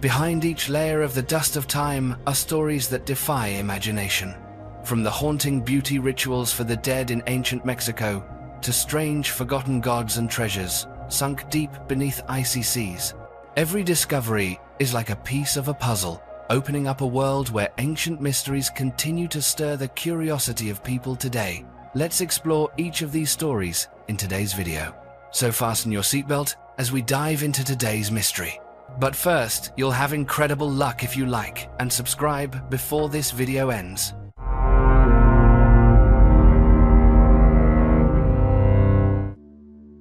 Behind each layer of the dust of time are stories that defy imagination. From the haunting beauty rituals for the dead in ancient Mexico to strange forgotten gods and treasures sunk deep beneath icy seas, every discovery is like a piece of a puzzle, opening up a world where ancient mysteries continue to stir the curiosity of people today. Let's explore each of these stories in today's video. So fasten your seatbelt as we dive into today's mystery. But first, you'll have incredible luck if you like and subscribe before this video ends.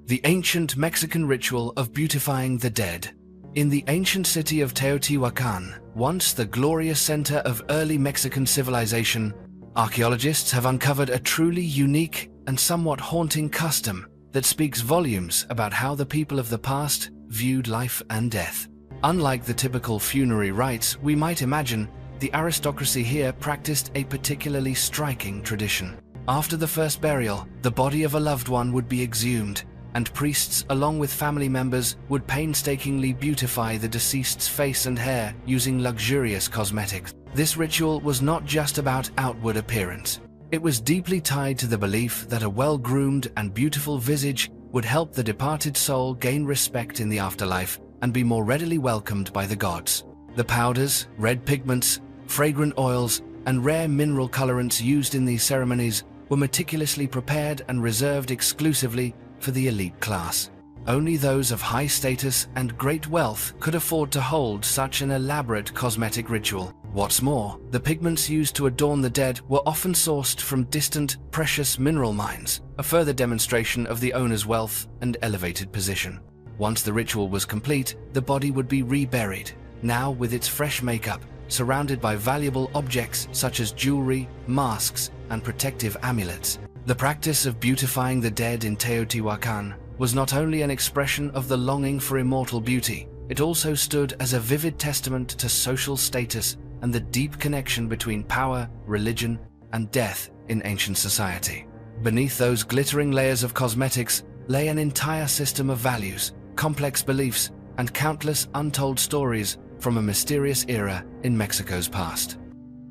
The ancient Mexican ritual of beautifying the dead. In the ancient city of Teotihuacan, once the glorious center of early Mexican civilization, archaeologists have uncovered a truly unique and somewhat haunting custom that speaks volumes about how the people of the past viewed life and death. Unlike the typical funerary rites we might imagine, the aristocracy here practiced a particularly striking tradition. After the first burial, the body of a loved one would be exhumed, and priests, along with family members, would painstakingly beautify the deceased's face and hair using luxurious cosmetics. This ritual was not just about outward appearance. It was deeply tied to the belief that a well-groomed and beautiful visage would help the departed soul gain respect in the afterlife and be more readily welcomed by the gods. The powders, red pigments, fragrant oils, and rare mineral colorants used in these ceremonies were meticulously prepared and reserved exclusively for the elite class. Only those of high status and great wealth could afford to hold such an elaborate cosmetic ritual. What's more, the pigments used to adorn the dead were often sourced from distant, precious mineral mines, a further demonstration of the owner's wealth and elevated position. Once the ritual was complete, the body would be reburied, now with its fresh makeup, surrounded by valuable objects such as jewelry, masks, and protective amulets. The practice of beautifying the dead in Teotihuacan was not only an expression of the longing for immortal beauty, it also stood as a vivid testament to social status and the deep connection between power, religion, and death in ancient society. Beneath those glittering layers of cosmetics lay an entire system of values, complex beliefs, and countless untold stories from a mysterious era in Mexico's past.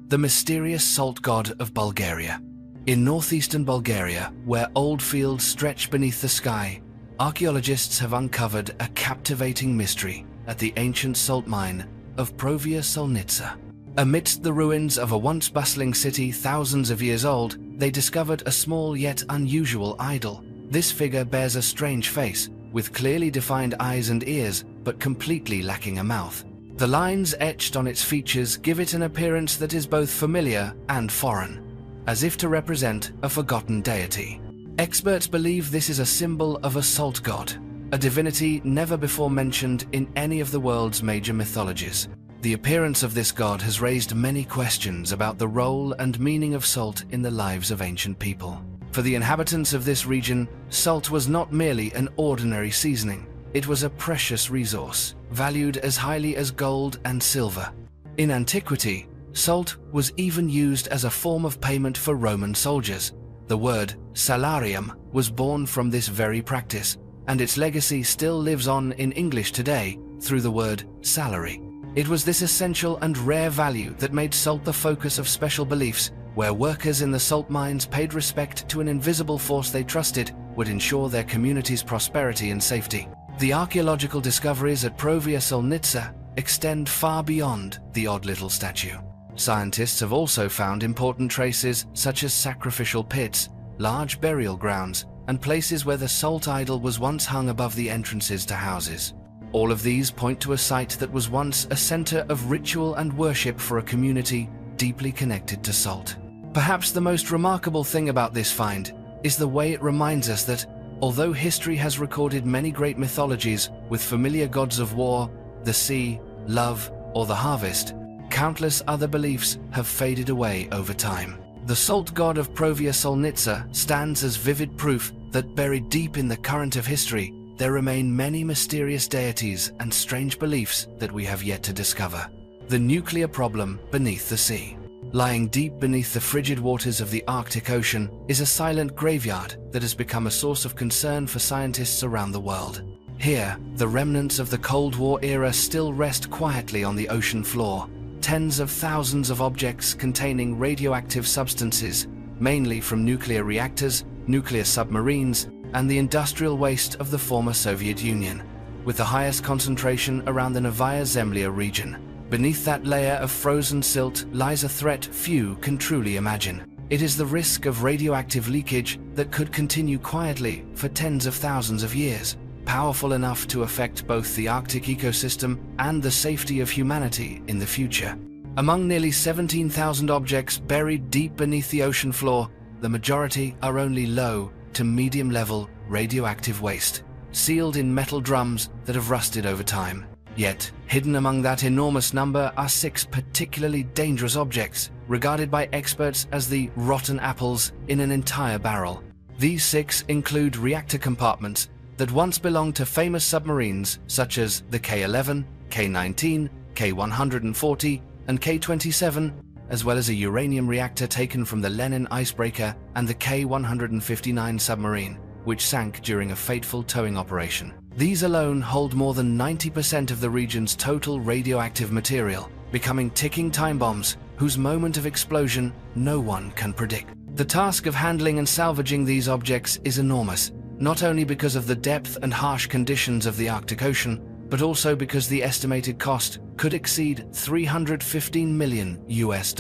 The mysterious salt god of Bulgaria. In northeastern Bulgaria, where old fields stretch beneath the sky, archaeologists have uncovered a captivating mystery at the ancient salt mine of Provia Solnitsa. Amidst the ruins of a once bustling city thousands of years old, they discovered a small yet unusual idol. This figure bears a strange face, with clearly defined eyes and ears, but completely lacking a mouth. The lines etched on its features give it an appearance that is both familiar and foreign, as if to represent a forgotten deity. Experts believe this is a symbol of a salt god, a divinity never before mentioned in any of the world's major mythologies. The appearance of this god has raised many questions about the role and meaning of salt in the lives of ancient people. For the inhabitants of this region, salt was not merely an ordinary seasoning. It was a precious resource, valued as highly as gold and silver. In antiquity, salt was even used as a form of payment for Roman soldiers. The word salarium was born from this very practice, and its legacy still lives on in English today through the word salary. It was this essential and rare value that made salt the focus of special beliefs, where workers in the salt mines paid respect to an invisible force they trusted would ensure their community's prosperity and safety. The archaeological discoveries at Provia Solnitsa extend far beyond the odd little statue. Scientists have also found important traces such as sacrificial pits, large burial grounds, and places where the salt idol was once hung above the entrances to houses. All of these point to a site that was once a center of ritual and worship for a community deeply connected to salt. Perhaps the most remarkable thing about this find is the way it reminds us that, although history has recorded many great mythologies with familiar gods of war, the sea, love, or the harvest, countless other beliefs have faded away over time. The salt god of Provia Solnitsa stands as vivid proof that buried deep in the current of history, there remain many mysterious deities and strange beliefs that we have yet to discover. The nuclear problem beneath the sea. Lying deep beneath the frigid waters of the Arctic Ocean is a silent graveyard that has become a source of concern for scientists around the world. Here, the remnants of the Cold War era still rest quietly on the ocean floor. Tens of thousands of objects containing radioactive substances, mainly from nuclear reactors, nuclear submarines, and the industrial waste of the former Soviet Union, with the highest concentration around the Novaya Zemlya region. Beneath that layer of frozen silt lies a threat few can truly imagine. It is the risk of radioactive leakage that could continue quietly for tens of thousands of years, powerful enough to affect both the Arctic ecosystem and the safety of humanity in the future. Among nearly 17,000 objects buried deep beneath the ocean floor, the majority are only low to medium-level radioactive waste, sealed in metal drums that have rusted over time. Yet, hidden among that enormous number are 6 particularly dangerous objects, regarded by experts as the rotten apples in an entire barrel. These 6 include reactor compartments that once belonged to famous submarines such as the K-11, K-19, K-140, and K-27, as well as a uranium reactor taken from the Lenin icebreaker and the K-159 submarine, which sank during a fateful towing operation. These alone hold more than 90% of the region's total radioactive material, becoming ticking time bombs whose moment of explosion no one can predict. The task of handling and salvaging these objects is enormous, not only because of the depth and harsh conditions of the Arctic Ocean, but also because the estimated cost could exceed $315 million US.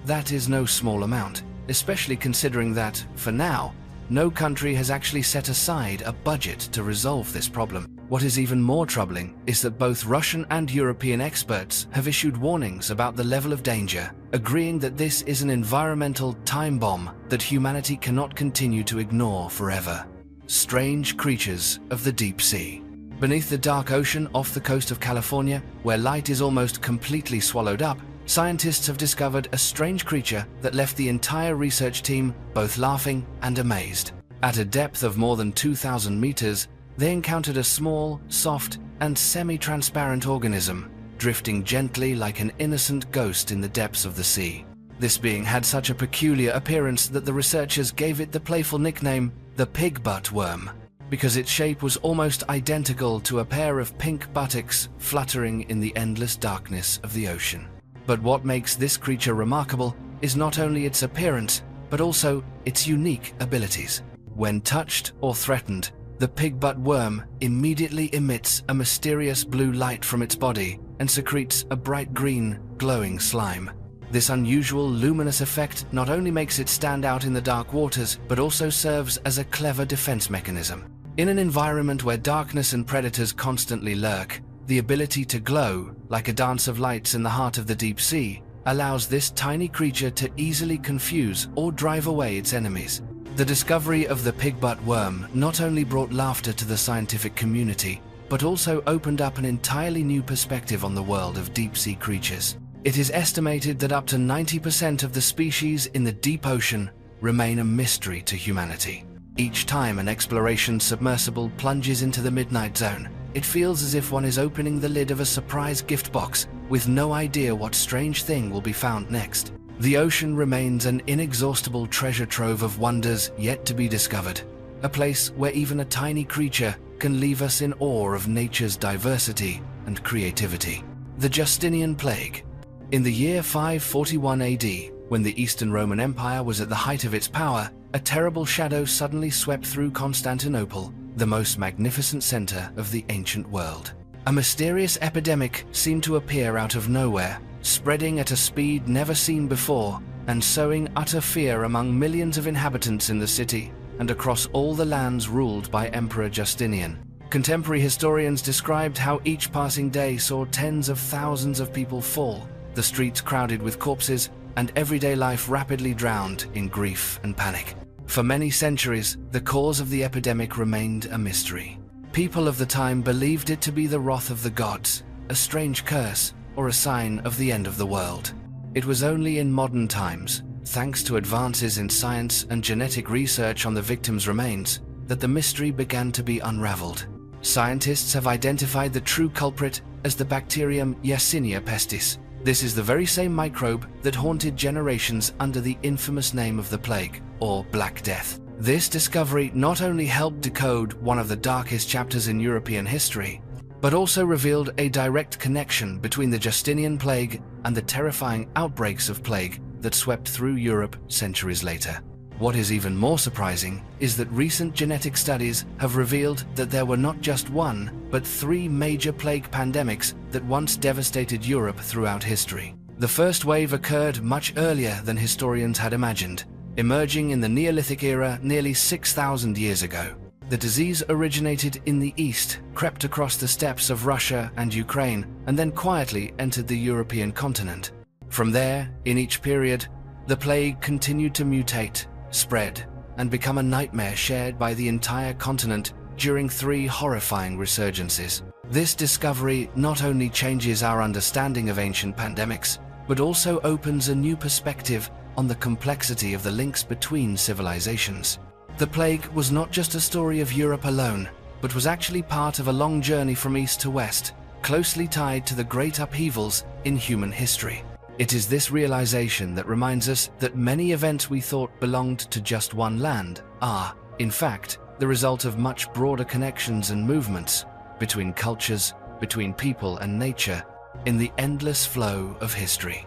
That is no small amount, especially considering that, for now, no country has actually set aside a budget to resolve this problem. What is even more troubling is that both Russian and European experts have issued warnings about the level of danger, agreeing that this is an environmental time bomb that humanity cannot continue to ignore forever. Strange creatures of the deep sea. Beneath the dark ocean off the coast of California, where light is almost completely swallowed up, scientists have discovered a strange creature that left the entire research team both laughing and amazed. At a depth of more than 2,000 meters, they encountered a small, soft, and semi-transparent organism, drifting gently like an innocent ghost in the depths of the sea. This being had such a peculiar appearance that the researchers gave it the playful nickname, the pig butt worm, because its shape was almost identical to a pair of pink buttocks fluttering in the endless darkness of the ocean. But what makes this creature remarkable is not only its appearance, but also its unique abilities. When touched or threatened, the pigbutt worm immediately emits a mysterious blue light from its body and secretes a bright green, glowing slime. This unusual luminous effect not only makes it stand out in the dark waters, but also serves as a clever defense mechanism. In an environment where darkness and predators constantly lurk, the ability to glow, like a dance of lights in the heart of the deep sea, allows this tiny creature to easily confuse or drive away its enemies. The discovery of the pigbutt worm not only brought laughter to the scientific community, but also opened up an entirely new perspective on the world of deep-sea creatures. It is estimated that up to 90% of the species in the deep ocean remain a mystery to humanity. Each time an exploration submersible plunges into the midnight zone, it feels as if one is opening the lid of a surprise gift box with no idea what strange thing will be found next. The ocean remains an inexhaustible treasure trove of wonders yet to be discovered, a place where even a tiny creature can leave us in awe of nature's diversity and creativity. The Justinian Plague. In the year 541 AD, when the Eastern Roman Empire was at the height of its power, a terrible shadow suddenly swept through Constantinople, the most magnificent center of the ancient world. A mysterious epidemic seemed to appear out of nowhere, spreading at a speed never seen before and sowing utter fear among millions of inhabitants in the city and across all the lands ruled by Emperor Justinian. Contemporary historians described how each passing day saw tens of thousands of people fall, the streets crowded with corpses, and everyday life rapidly drowned in grief and panic. For many centuries, the cause of the epidemic remained a mystery. People of the time believed it to be the wrath of the gods, a strange curse, or a sign of the end of the world. It was only in modern times, thanks to advances in science and genetic research on the victims' remains, that the mystery began to be unraveled. Scientists have identified the true culprit as the bacterium Yersinia pestis. This is the very same microbe that haunted generations under the infamous name of the plague, or Black Death. This discovery not only helped decode one of the darkest chapters in European history, but also revealed a direct connection between the Justinian plague and the terrifying outbreaks of plague that swept through Europe centuries later. What is even more surprising is that recent genetic studies have revealed that there were not just one, but three major plague pandemics that once devastated Europe throughout history. The first wave occurred much earlier than historians had imagined, emerging in the Neolithic era nearly 6,000 years ago. The disease originated in the east, crept across the steppes of Russia and Ukraine, and then quietly entered the European continent. From there, in each period, the plague continued to mutate, spread, and become a nightmare shared by the entire continent during three horrifying resurgences. This discovery not only changes our understanding of ancient pandemics, but also opens a new perspective on the complexity of the links between civilizations. The plague was not just a story of Europe alone, but was actually part of a long journey from east to west, closely tied to the great upheavals in human history. It is this realization that reminds us that many events we thought belonged to just one land are, in fact, the result of much broader connections and movements between cultures, between people and nature, in the endless flow of history.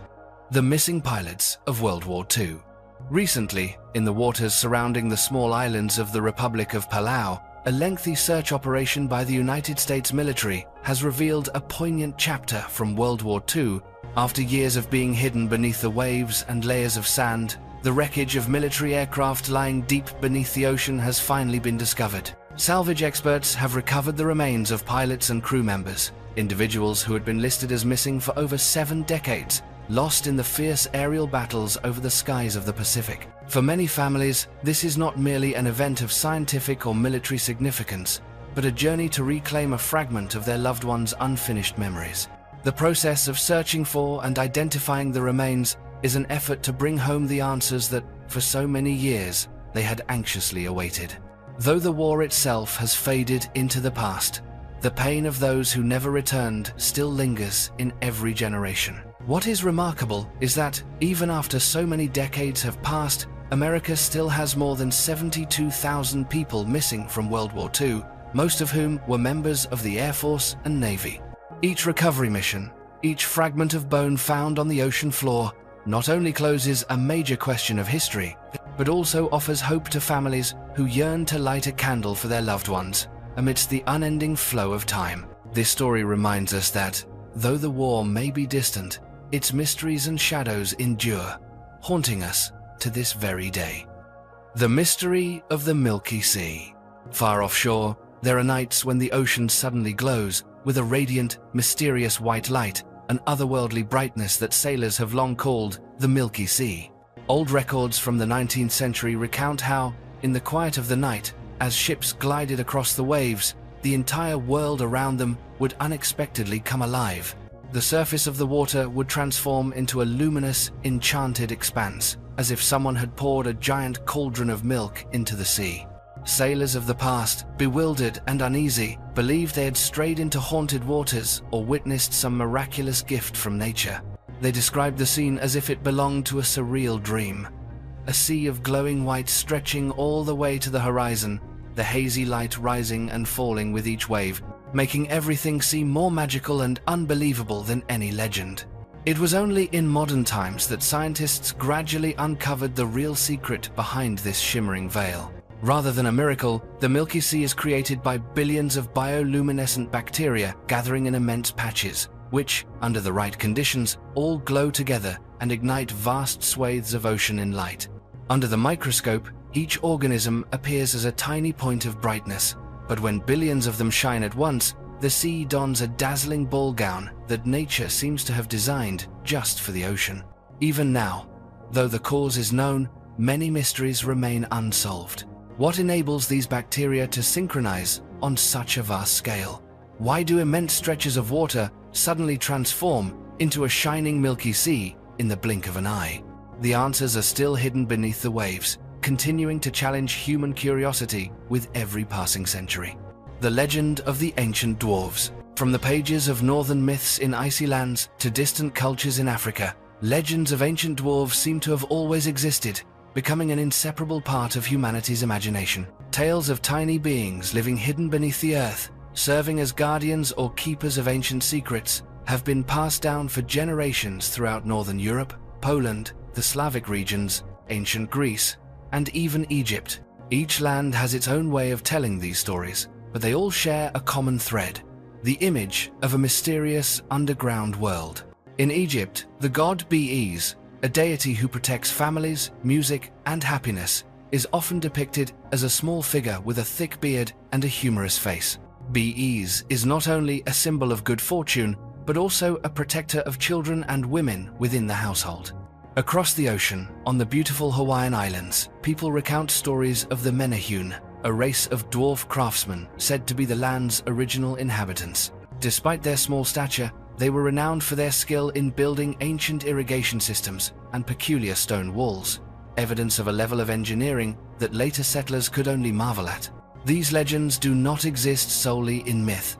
The missing pilots of World War II. Recently, in the waters surrounding the small islands of the Republic of Palau, a lengthy search operation by the United States military has revealed a poignant chapter from World War II. After years of being hidden beneath the waves and layers of sand, the wreckage of military aircraft lying deep beneath the ocean has finally been discovered. Salvage experts have recovered the remains of pilots and crew members, individuals who had been listed as missing for over 7 decades, lost in the fierce aerial battles over the skies of the Pacific. For many families, this is not merely an event of scientific or military significance, but a journey to reclaim a fragment of their loved ones' unfinished memories. The process of searching for and identifying the remains is an effort to bring home the answers that, for so many years, they had anxiously awaited. Though the war itself has faded into the past, the pain of those who never returned still lingers in every generation. What is remarkable is that, even after so many decades have passed, America still has more than 72,000 people missing from World War II, most of whom were members of the Air Force and Navy. Each recovery mission, each fragment of bone found on the ocean floor, not only closes a major question of history, but also offers hope to families who yearn to light a candle for their loved ones amidst the unending flow of time. This story reminds us that, though the war may be distant, its mysteries and shadows endure, haunting us to this very day. The mystery of the Milky Sea. Far offshore, there are nights when the ocean suddenly glows with a radiant, mysterious white light, an otherworldly brightness that sailors have long called the Milky Sea. Old records from the 19th century recount how, in the quiet of the night, as ships glided across the waves, the entire world around them would unexpectedly come alive. The surface of the water would transform into a luminous, enchanted expanse, as if someone had poured a giant cauldron of milk into the sea. Sailors of the past, bewildered and uneasy, believed they had strayed into haunted waters or witnessed some miraculous gift from nature. They described the scene as if it belonged to a surreal dream. A sea of glowing white stretching all the way to the horizon, the hazy light rising and falling with each wave, making everything seem more magical and unbelievable than any legend. It was only in modern times that scientists gradually uncovered the real secret behind this shimmering veil. Rather than a miracle, the Milky Sea is created by billions of bioluminescent bacteria gathering in immense patches, which, under the right conditions, all glow together and ignite vast swathes of ocean in light. Under the microscope, each organism appears as a tiny point of brightness, but when billions of them shine at once, the sea dons a dazzling ball gown that nature seems to have designed just for the ocean. Even now, though the cause is known, many mysteries remain unsolved. What enables these bacteria to synchronize on such a vast scale? Why do immense stretches of water suddenly transform into a shining Milky Sea in the blink of an eye? The answers are still hidden beneath the waves, continuing to challenge human curiosity with every passing century. The legend of the ancient dwarves. From the pages of northern myths in icy lands to distant cultures in Africa, legends of ancient dwarves seem to have always existed, becoming an inseparable part of humanity's imagination. Tales of tiny beings living hidden beneath the earth, serving as guardians or keepers of ancient secrets, have been passed down for generations throughout Northern Europe, Poland, the Slavic regions, ancient Greece, and even Egypt. Each land has its own way of telling these stories, but they all share a common thread: the image of a mysterious underground world. In Egypt, the god Bes, a deity who protects families, music, and happiness, is often depicted as a small figure with a thick beard and a humorous face. Bes is not only a symbol of good fortune, but also a protector of children and women within the household. Across the ocean, on the beautiful Hawaiian Islands, people recount stories of the Menehune, a race of dwarf craftsmen said to be the land's original inhabitants. Despite their small stature, they were renowned for their skill in building ancient irrigation systems and peculiar stone walls, evidence of a level of engineering that later settlers could only marvel at. These legends do not exist solely in myth.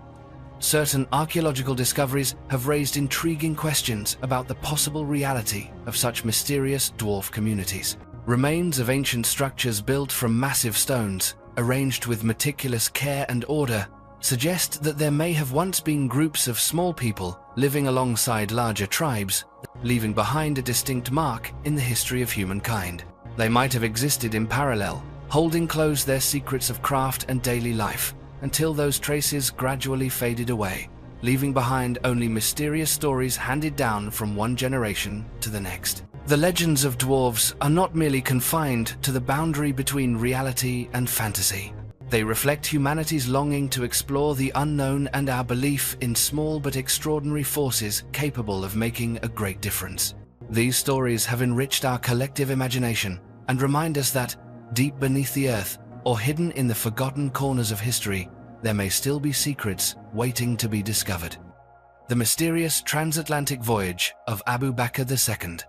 Certain archaeological discoveries have raised intriguing questions about the possible reality of such mysterious dwarf communities. Remains of ancient structures built from massive stones, arranged with meticulous care and order, suggest that there may have once been groups of small people living alongside larger tribes, leaving behind a distinct mark in the history of humankind. They might have existed in parallel, holding close their secrets of craft and daily life, until those traces gradually faded away, leaving behind only mysterious stories handed down from one generation to the next. The legends of dwarves are not merely confined to the boundary between reality and fantasy. They reflect humanity's longing to explore the unknown and our belief in small but extraordinary forces capable of making a great difference. These stories have enriched our collective imagination and remind us that, deep beneath the earth, or hidden in the forgotten corners of history, there may still be secrets waiting to be discovered. The mysterious transatlantic voyage of Abu Bakr II.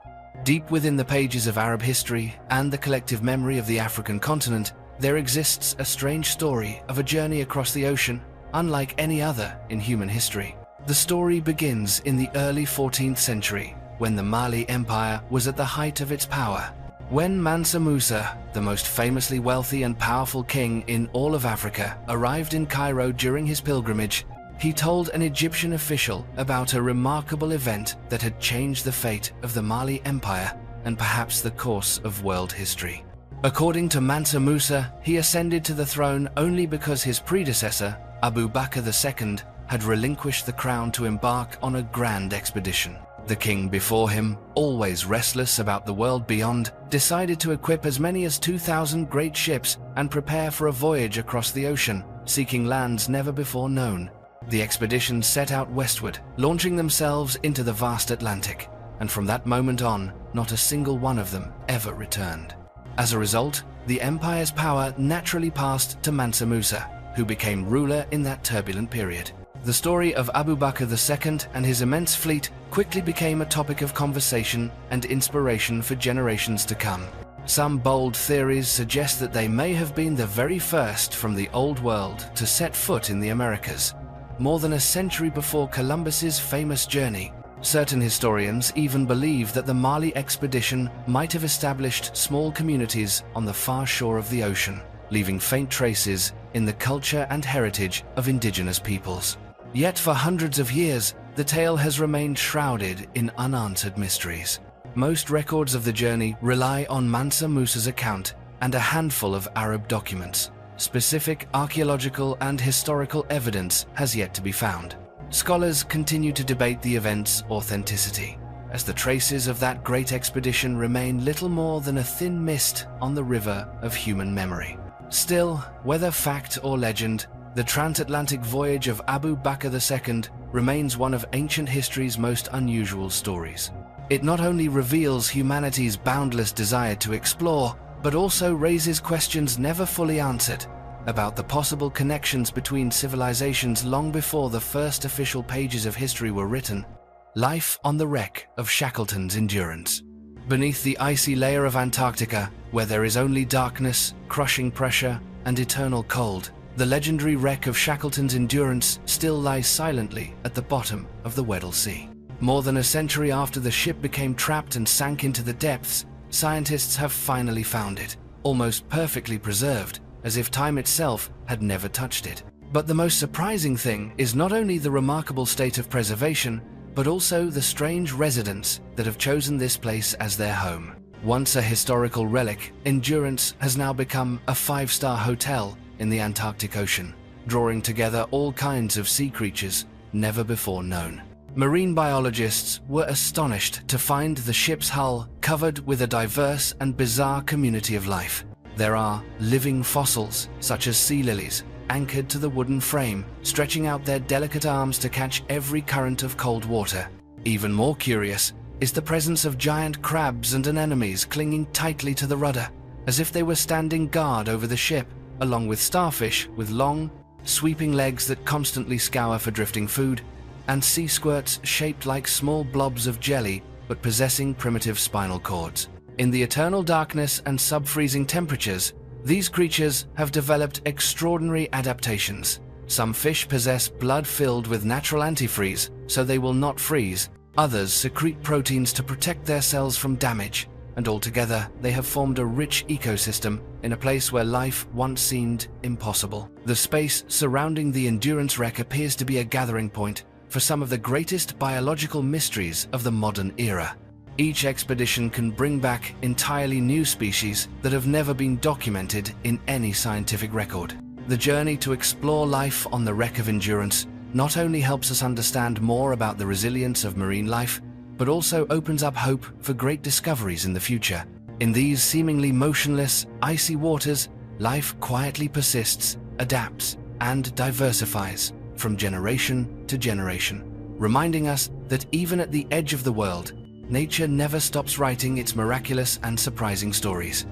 Deep within the pages of Arab history and the collective memory of the African continent, there exists a strange story of a journey across the ocean, unlike any other in human history. The story begins in the early 14th century, when the Mali Empire was at the height of its power. When Mansa Musa, the most famously wealthy and powerful king in all of Africa, arrived in Cairo during his pilgrimage, he told an Egyptian official about a remarkable event that had changed the fate of the Mali Empire and perhaps the course of world history. According to Mansa Musa, he ascended to the throne only because his predecessor, Abu Bakr II, had relinquished the crown to embark on a grand expedition. The king before him, always restless about the world beyond, decided to equip as many as 2,000 great ships and prepare for a voyage across the ocean, seeking lands never before known. The expedition set out westward, launching themselves into the vast Atlantic, and from that moment on, not a single one of them ever returned. As a result, the empire's power naturally passed to Mansa Musa, who became ruler in that turbulent period. The story of Abu Bakr II and his immense fleet quickly became a topic of conversation and inspiration for generations to come. Some bold theories suggest that they may have been the very first from the Old World to set foot in the Americas, more than a century before Columbus's famous journey. Certain historians even believe that the Mali expedition might have established small communities on the far shore of the ocean, leaving faint traces in the culture and heritage of indigenous peoples. Yet for hundreds of years, the tale has remained shrouded in unanswered mysteries. Most records of the journey rely on Mansa Musa's account and a handful of Arab documents. Specific archaeological and historical evidence has yet to be found. Scholars continue to debate the event's authenticity, as the traces of that great expedition remain little more than a thin mist on the river of human memory. Still, whether fact or legend, the transatlantic voyage of Abu Bakr II remains one of ancient history's most unusual stories. It not only reveals humanity's boundless desire to explore, but also raises questions never fully answered about the possible connections between civilizations long before the first official pages of history were written. Life on the wreck of Shackleton's Endurance. Beneath the icy layer of Antarctica, where there is only darkness, crushing pressure, and eternal cold, the legendary wreck of Shackleton's Endurance still lies silently at the bottom of the Weddell Sea. More than a century after the ship became trapped and sank into the depths, scientists have finally found it, almost perfectly preserved, as if time itself had never touched it. But the most surprising thing is not only the remarkable state of preservation, but also the strange residents that have chosen this place as their home. Once a historical relic, Endurance has now become a 5-star hotel in the Antarctic Ocean, drawing together all kinds of sea creatures never before known. Marine biologists were astonished to find the ship's hull covered with a diverse and bizarre community of life. There are living fossils, such as sea lilies, anchored to the wooden frame, stretching out their delicate arms to catch every current of cold water. Even more curious is the presence of giant crabs and anemones clinging tightly to the rudder, as if they were standing guard over the ship, along with starfish with long, sweeping legs that constantly scour for drifting food, and sea squirts shaped like small blobs of jelly but possessing primitive spinal cords. In the eternal darkness and sub-freezing temperatures, these creatures have developed extraordinary adaptations. Some fish possess blood filled with natural antifreeze, so they will not freeze. Others secrete proteins to protect their cells from damage, and altogether they have formed a rich ecosystem in a place where life once seemed impossible. The space surrounding the Endurance wreck appears to be a gathering point for some of the greatest biological mysteries of the modern era. Each expedition can bring back entirely new species that have never been documented in any scientific record. The journey to explore life on the wreck of Endurance not only helps us understand more about the resilience of marine life, but also opens up hope for great discoveries in the future. In these seemingly motionless, icy waters, life quietly persists, adapts, and diversifies from generation to generation, reminding us that even at the edge of the world, nature never stops writing its miraculous and surprising stories.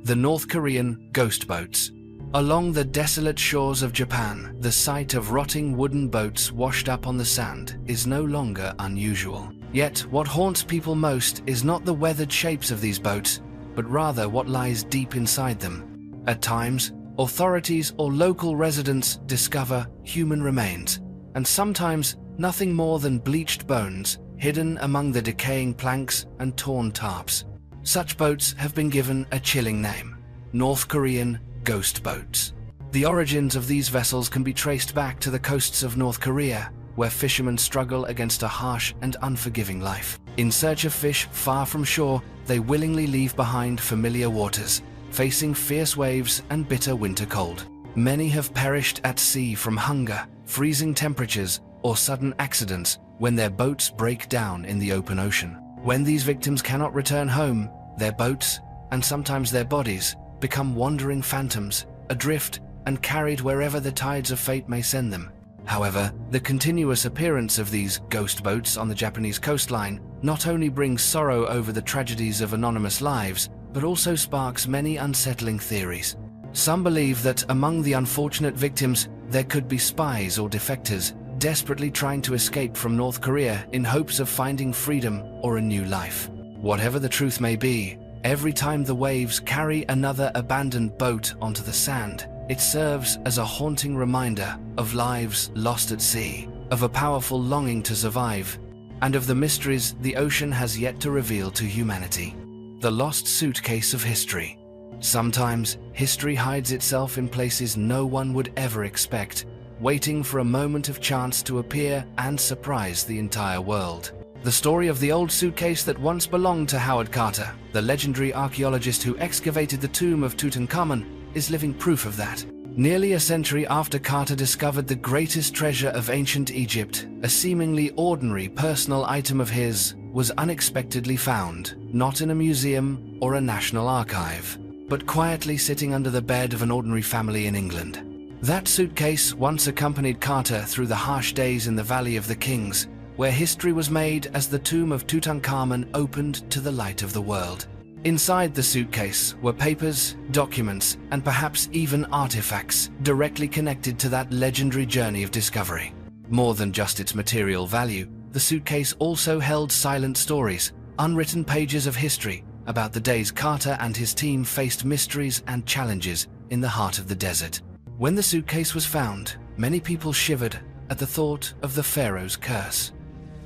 The North Korean ghost boats. Along the desolate shores of Japan, the sight of rotting wooden boats washed up on the sand is no longer unusual. Yet, what haunts people most is not the weathered shapes of these boats, but rather what lies deep inside them. At times, authorities or local residents discover human remains, and sometimes nothing more than bleached bones hidden among the decaying planks and torn tarps. Such boats have been given a chilling name: North Korean ghost boats. The origins of these vessels can be traced back to the coasts of North Korea, where fishermen struggle against a harsh and unforgiving life. In search of fish far from shore, they willingly leave behind familiar waters, facing fierce waves and bitter winter cold. Many have perished at sea from hunger, freezing temperatures, or sudden accidents when their boats break down in the open ocean. When these victims cannot return home, their boats, and sometimes their bodies, become wandering phantoms, adrift and carried wherever the tides of fate may send them. However, the continuous appearance of these ghost boats on the Japanese coastline not only brings sorrow over the tragedies of anonymous lives, but also sparks many unsettling theories. Some believe that among the unfortunate victims, there could be spies or defectors desperately trying to escape from North Korea in hopes of finding freedom or a new life. Whatever the truth may be, every time the waves carry another abandoned boat onto the sand, it serves as a haunting reminder of lives lost at sea, of a powerful longing to survive, and of the mysteries the ocean has yet to reveal to humanity. The lost suitcase of history. Sometimes, history hides itself in places no one would ever expect, waiting for a moment of chance to appear and surprise the entire world. The story of the old suitcase that once belonged to Howard Carter, the legendary archaeologist who excavated the tomb of Tutankhamun, is living proof of that. Nearly a century after Carter discovered the greatest treasure of ancient Egypt, a seemingly ordinary personal item of his was unexpectedly found, not in a museum or a national archive, but quietly sitting under the bed of an ordinary family in England. That suitcase once accompanied Carter through the harsh days in the Valley of the Kings, where history was made as the tomb of Tutankhamun opened to the light of the world. Inside the suitcase were papers, documents, and perhaps even artifacts directly connected to that legendary journey of discovery. More than just its material value, the suitcase also held silent stories, unwritten pages of history about the days Carter and his team faced mysteries and challenges in the heart of the desert. When the suitcase was found, many people shivered at the thought of the Pharaoh's curse.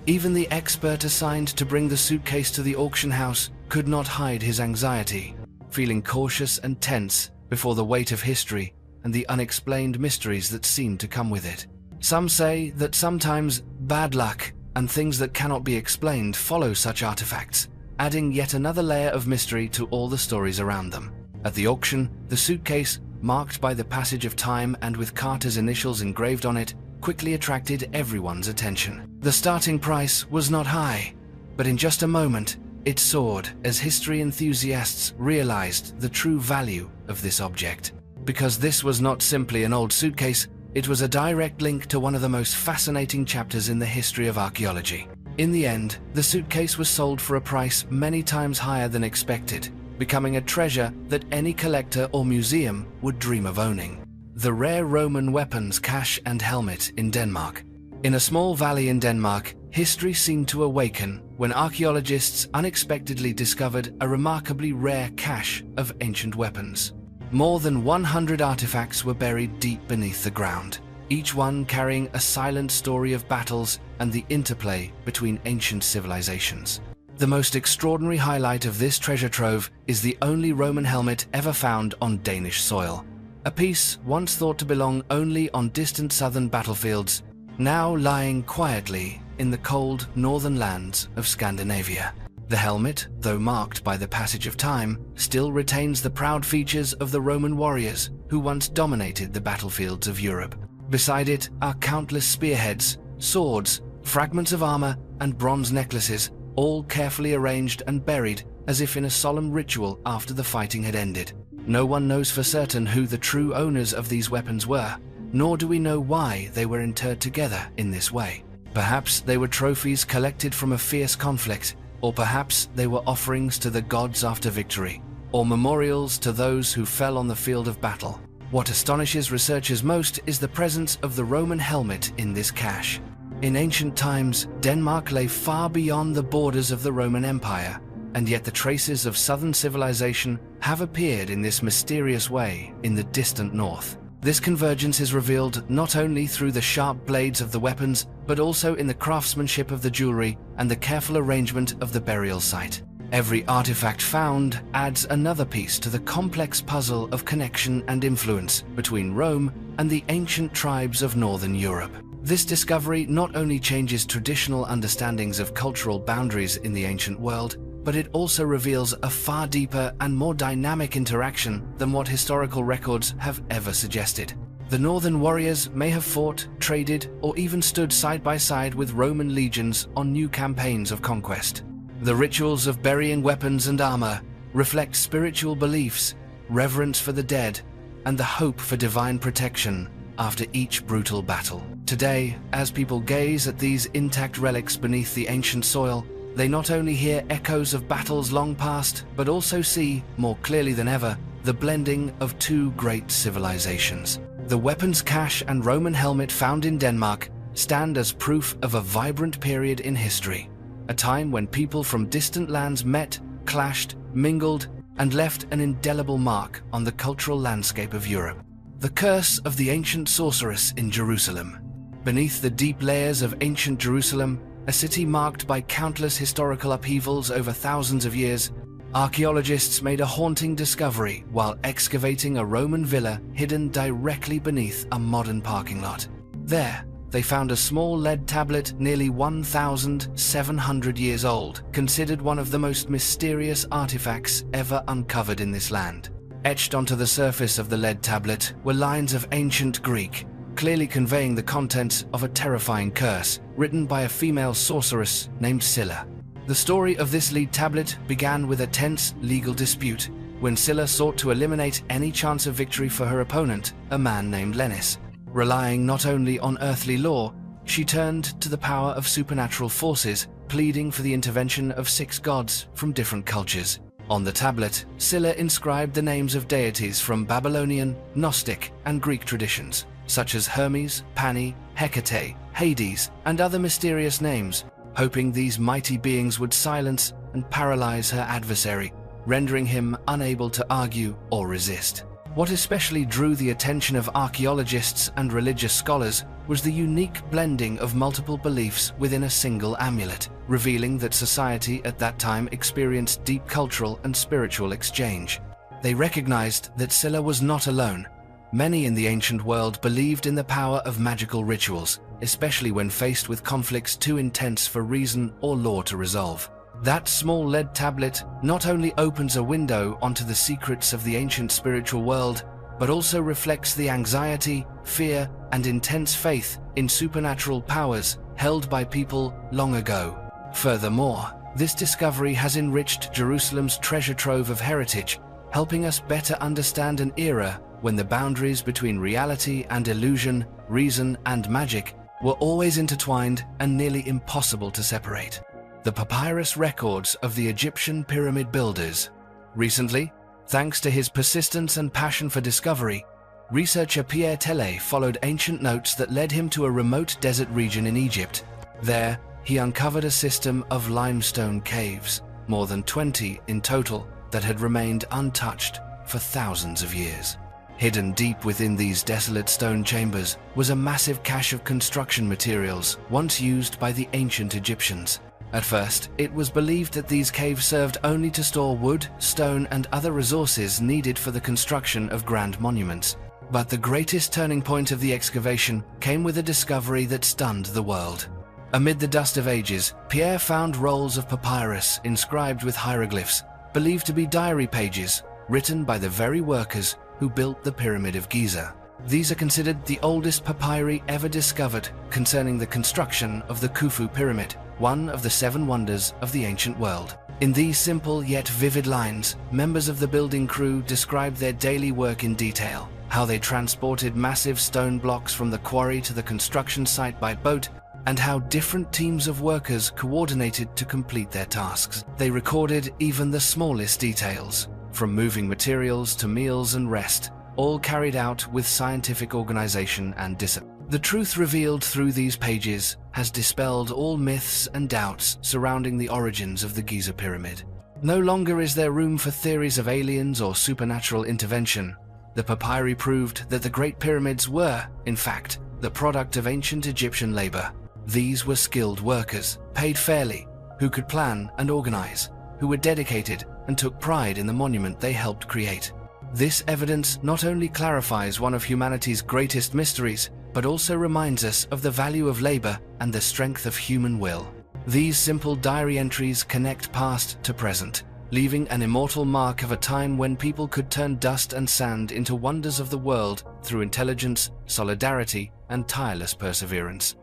Even the expert assigned to bring the suitcase to the auction house could not hide his anxiety, feeling cautious and tense before the weight of history and the unexplained mysteries that seemed to come with it. Some say that sometimes bad luck and things that cannot be explained follow such artifacts, adding yet another layer of mystery to all the stories around them. At the auction, the suitcase, marked by the passage of time and with Carter's initials engraved on it, quickly attracted everyone's attention. The starting price was not high, but in just a moment, it soared as history enthusiasts realized the true value of this object. Because this was not simply an old suitcase, it was a direct link to one of the most fascinating chapters in the history of archaeology. In the end, the suitcase was sold for a price many times higher than expected, becoming a treasure that any collector or museum would dream of owning. The rare Roman weapons cache and helmet in Denmark. In a small valley in Denmark, history seemed to awaken when archaeologists unexpectedly discovered a remarkably rare cache of ancient weapons. More than 100 artifacts were buried deep beneath the ground, each one carrying a silent story of battles and the interplay between ancient civilizations. The most extraordinary highlight of this treasure trove is the only Roman helmet ever found on Danish soil. A piece once thought to belong only on distant southern battlefields, now lying quietly in the cold northern lands of Scandinavia. The helmet, though marked by the passage of time, still retains the proud features of the Roman warriors who once dominated the battlefields of Europe. Beside it are countless spearheads, swords, fragments of armor, and bronze necklaces, all carefully arranged and buried as if in a solemn ritual after the fighting had ended. No one knows for certain who the true owners of these weapons were, nor do we know why they were interred together in this way. Perhaps they were trophies collected from a fierce conflict, or perhaps they were offerings to the gods after victory, or memorials to those who fell on the field of battle. What astonishes researchers most is the presence of the Roman helmet in this cache. In ancient times, Denmark lay far beyond the borders of the Roman Empire, and yet the traces of southern civilization have appeared in this mysterious way in the distant north. This convergence is revealed not only through the sharp blades of the weapons, but also in the craftsmanship of the jewelry and the careful arrangement of the burial site. Every artifact found adds another piece to the complex puzzle of connection and influence between Rome and the ancient tribes of northern Europe. This discovery not only changes traditional understandings of cultural boundaries in the ancient world, but it also reveals a far deeper and more dynamic interaction than what historical records have ever suggested. The northern warriors may have fought, traded, or even stood side by side with Roman legions on new campaigns of conquest. The rituals of burying weapons and armor reflect spiritual beliefs, reverence for the dead, and the hope for divine protection after each brutal battle. Today, as people gaze at these intact relics beneath the ancient soil, they not only hear echoes of battles long past, but also see, more clearly than ever, the blending of two great civilizations. The weapons cache and Roman helmet found in Denmark stand as proof of a vibrant period in history, a time when people from distant lands met, clashed, mingled, and left an indelible mark on the cultural landscape of Europe. The curse of the ancient sorceress in Jerusalem. Beneath the deep layers of ancient Jerusalem, a city marked by countless historical upheavals over thousands of years, archaeologists made a haunting discovery while excavating a Roman villa hidden directly beneath a modern parking lot. There, they found a small lead tablet nearly 1,700 years old, considered one of the most mysterious artifacts ever uncovered in this land. Etched onto the surface of the lead tablet were lines of ancient Greek, clearly conveying the contents of a terrifying curse written by a female sorceress named Scylla. The story of this lead tablet began with a tense legal dispute when Scylla sought to eliminate any chance of victory for her opponent, a man named Lennis. Relying not only on earthly law, she turned to the power of supernatural forces, pleading for the intervention of 6 gods from different cultures. On the tablet, Scylla inscribed the names of deities from Babylonian, Gnostic, and Greek traditions, such as Hermes, Pani, Hecate, Hades, and other mysterious names, hoping these mighty beings would silence and paralyze her adversary, rendering him unable to argue or resist. What especially drew the attention of archaeologists and religious scholars was the unique blending of multiple beliefs within a single amulet, revealing that society at that time experienced deep cultural and spiritual exchange. They recognized that Scylla was not alone. Many in the ancient world believed in the power of magical rituals, especially when faced with conflicts too intense for reason or law to resolve. That small lead tablet not only opens a window onto the secrets of the ancient spiritual world, but also reflects the anxiety, fear, and intense faith in supernatural powers held by people long ago. Furthermore, this discovery has enriched Jerusalem's treasure trove of heritage, helping us better understand an era when the boundaries between reality and illusion, reason and magic were always intertwined and nearly impossible to separate. The papyrus records of the Egyptian pyramid builders. Recently, thanks to his persistence and passion for discovery, researcher Pierre Tellet followed ancient notes that led him to a remote desert region in Egypt. There, he uncovered a system of limestone caves, more than 20 in total, that had remained untouched for thousands of years. Hidden deep within these desolate stone chambers was a massive cache of construction materials once used by the ancient Egyptians. At first, it was believed that these caves served only to store wood, stone, and other resources needed for the construction of grand monuments. But the greatest turning point of the excavation came with a discovery that stunned the world. Amid the dust of ages, Pierre found rolls of papyrus inscribed with hieroglyphs, believed to be diary pages, written by the very workers who built the Pyramid of Giza. These are considered the oldest papyri ever discovered concerning the construction of the Khufu Pyramid, one of the 7 wonders of the ancient world. In these simple yet vivid lines, members of the building crew described their daily work in detail, how they transported massive stone blocks from the quarry to the construction site by boat, and how different teams of workers coordinated to complete their tasks. They recorded even the smallest details, from moving materials to meals and rest, all carried out with scientific organization and discipline. The truth revealed through these pages has dispelled all myths and doubts surrounding the origins of the Giza Pyramid. No longer is there room for theories of aliens or supernatural intervention. The papyri proved that the Great Pyramids were, in fact, the product of ancient Egyptian labor. These were skilled workers, paid fairly, who could plan and organize, who were dedicated and took pride in the monument they helped create. This evidence not only clarifies one of humanity's greatest mysteries, but also reminds us of the value of labor and the strength of human will. These simple diary entries connect past to present, leaving an immortal mark of a time when people could turn dust and sand into wonders of the world through intelligence, solidarity, and tireless perseverance.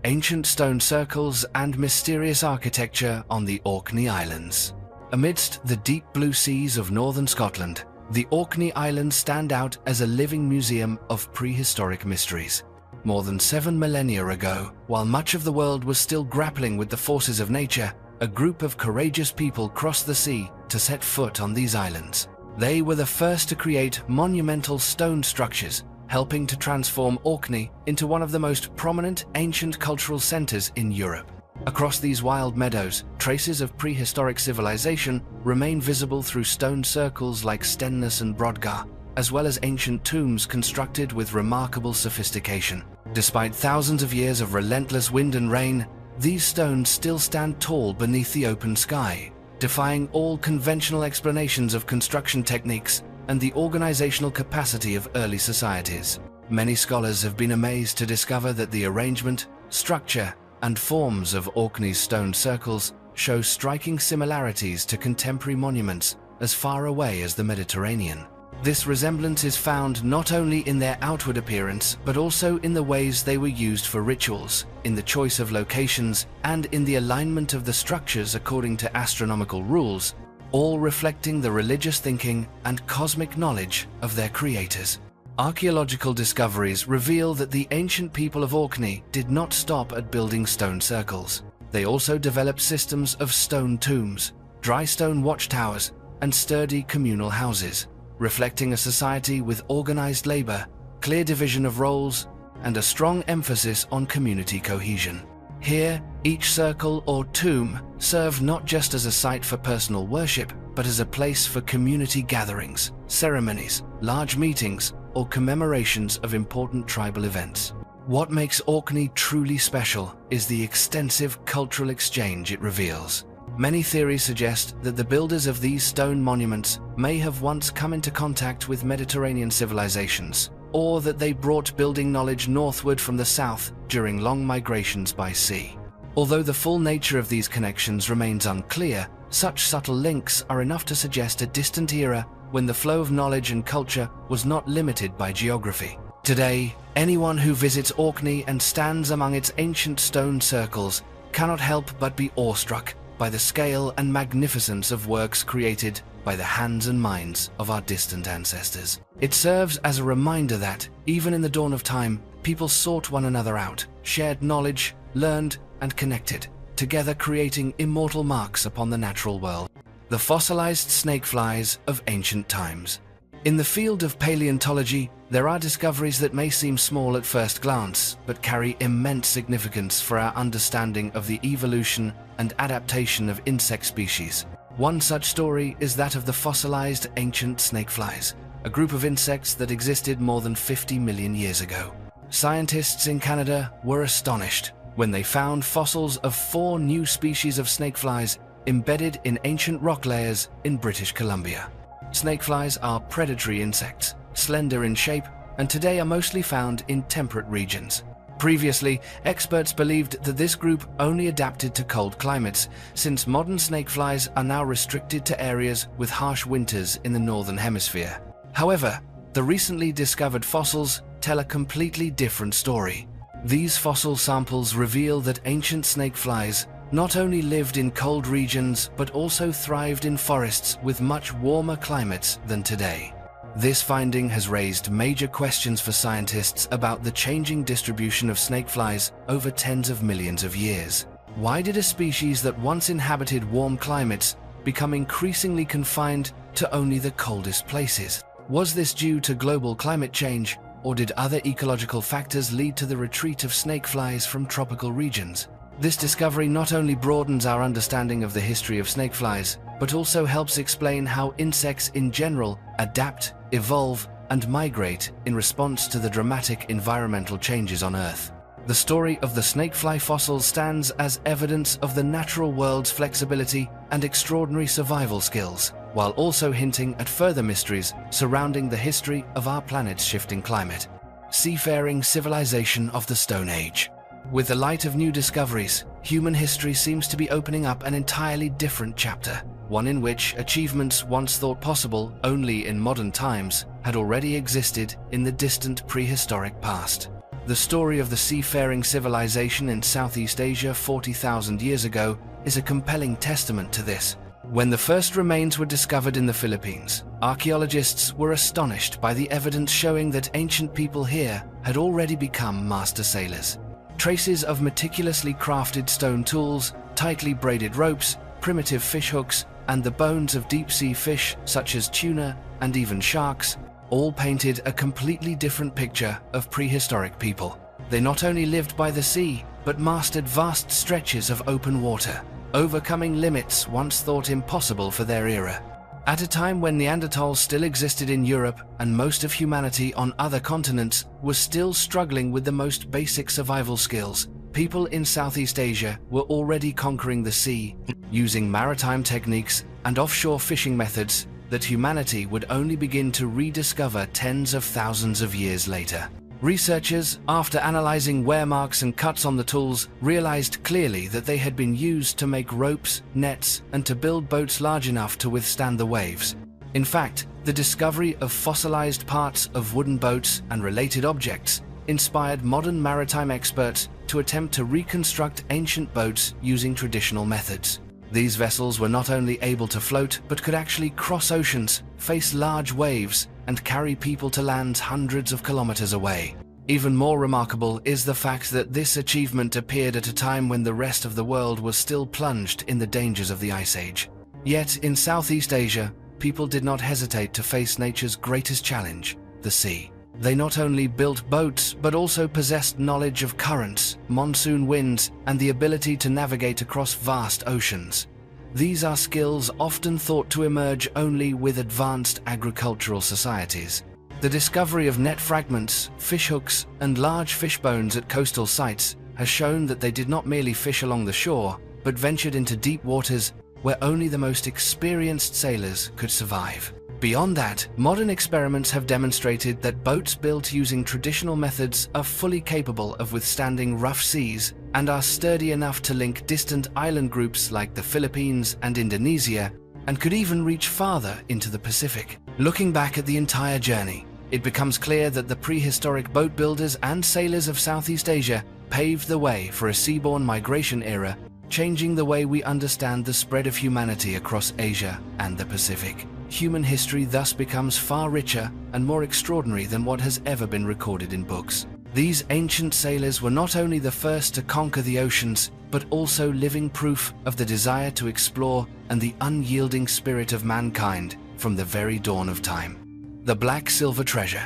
Ancient stone circles and mysterious architecture on the Orkney Islands. Amidst the deep blue seas of northern Scotland, the Orkney Islands stand out as a living museum of prehistoric mysteries. More than 7 millennia ago, while much of the world was still grappling with the forces of nature, a group of courageous people crossed the sea to set foot on these islands. They were the first to create monumental stone structures, helping to transform Orkney into one of the most prominent ancient cultural centers in Europe. Across these wild meadows, traces of prehistoric civilization remain visible through stone circles like Stenness and Brodgar, as well as ancient tombs constructed with remarkable sophistication. Despite thousands of years of relentless wind and rain, these stones still stand tall beneath the open sky, defying all conventional explanations of construction techniques and the organizational capacity of early societies. Many scholars have been amazed to discover that the arrangement, structure, and forms of Orkney's stone circles show striking similarities to contemporary monuments as far away as the Mediterranean. This resemblance is found not only in their outward appearance, but also in the ways they were used for rituals, in the choice of locations, and in the alignment of the structures according to astronomical rules, all reflecting the religious thinking and cosmic knowledge of their creators. Archaeological discoveries reveal that the ancient people of Orkney did not stop at building stone circles. They also developed systems of stone tombs, dry stone watchtowers, and sturdy communal houses, reflecting a society with organized labor, clear division of roles, and a strong emphasis on community cohesion. Here, each circle or tomb served not just as a site for personal worship, but as a place for community gatherings, ceremonies, large meetings, or commemorations of important tribal events. What makes Orkney truly special is the extensive cultural exchange it reveals. Many theories suggest that the builders of these stone monuments may have once come into contact with Mediterranean civilizations, or that they brought building knowledge northward from the south during long migrations by sea. Although the full nature of these connections remains unclear, such subtle links are enough to suggest a distant era when the flow of knowledge and culture was not limited by geography. Today, anyone who visits Orkney and stands among its ancient stone circles cannot help but be awestruck by the scale and magnificence of works created by the hands and minds of our distant ancestors. It serves as a reminder that, even in the dawn of time, people sought one another out, shared knowledge, learned, and connected, together creating immortal marks upon the natural world. The fossilized snakeflies of ancient times. In the field of paleontology, there are discoveries that may seem small at first glance, but carry immense significance for our understanding of the evolution and adaptation of insect species. One such story is that of the fossilized ancient snakeflies, a group of insects that existed more than 50 million years ago. Scientists in Canada were astonished when they found fossils of 4 new species of snakeflies embedded in ancient rock layers in British Columbia. Snakeflies are predatory insects, slender in shape, and today are mostly found in temperate regions. Previously, experts believed that this group only adapted to cold climates, since modern snakeflies are now restricted to areas with harsh winters in the northern hemisphere. However, the recently discovered fossils tell a completely different story. These fossil samples reveal that ancient snakeflies not only lived in cold regions but also thrived in forests with much warmer climates than today. This finding has raised major questions for scientists about the changing distribution of snakeflies over tens of millions of years. Why did a species that once inhabited warm climates become increasingly confined to only the coldest places? Was this due to global climate change, or did other ecological factors lead to the retreat of snakeflies from tropical regions? This discovery not only broadens our understanding of the history of snakeflies, but also helps explain how insects in general adapt, evolve, and migrate in response to the dramatic environmental changes on Earth. The story of the snakefly fossils stands as evidence of the natural world's flexibility and extraordinary survival skills, while also hinting at further mysteries surrounding the history of our planet's shifting climate. Seafaring civilization of the Stone Age. With the light of new discoveries, human history seems to be opening up an entirely different chapter, one in which achievements once thought possible only in modern times had already existed in the distant prehistoric past. The story of the seafaring civilization in Southeast Asia 40,000 years ago is a compelling testament to this. When the first remains were discovered in the Philippines, archaeologists were astonished by the evidence showing that ancient people here had already become master sailors. Traces of meticulously crafted stone tools, tightly braided ropes, primitive fish hooks, and the bones of deep-sea fish such as tuna and even sharks all painted a completely different picture of prehistoric people. They not only lived by the sea, but mastered vast stretches of open water, overcoming limits once thought impossible for their era. At a time when Neanderthals still existed in Europe and most of humanity on other continents was still struggling with the most basic survival skills, people in Southeast Asia were already conquering the sea, using maritime techniques and offshore fishing methods that humanity would only begin to rediscover tens of thousands of years later. Researchers, after analyzing wear marks and cuts on the tools, realized clearly that they had been used to make ropes, nets, and to build boats large enough to withstand the waves. In fact, the discovery of fossilized parts of wooden boats and related objects inspired modern maritime experts to attempt to reconstruct ancient boats using traditional methods. These vessels were not only able to float, but could actually cross oceans, face large waves, and carry people to lands hundreds of kilometers away. Even more remarkable is the fact that this achievement appeared at a time when the rest of the world was still plunged in the dangers of the Ice Age. Yet, in Southeast Asia, people did not hesitate to face nature's greatest challenge, the sea. They not only built boats, but also possessed knowledge of currents, monsoon winds, and the ability to navigate across vast oceans. These are skills often thought to emerge only with advanced agricultural societies. The discovery of net fragments, fishhooks, and large fish bones at coastal sites has shown that they did not merely fish along the shore, but ventured into deep waters where only the most experienced sailors could survive. Beyond that, modern experiments have demonstrated that boats built using traditional methods are fully capable of withstanding rough seas and are sturdy enough to link distant island groups like the Philippines and Indonesia, and could even reach farther into the Pacific. Looking back at the entire journey, it becomes clear that the prehistoric boat builders and sailors of Southeast Asia paved the way for a seaborne migration era, changing the way we understand the spread of humanity across Asia and the Pacific. Human history thus becomes far richer and more extraordinary than what has ever been recorded in books. These ancient sailors were not only the first to conquer the oceans, but also living proof of the desire to explore and the unyielding spirit of mankind from the very dawn of time. The Black Silver Treasure.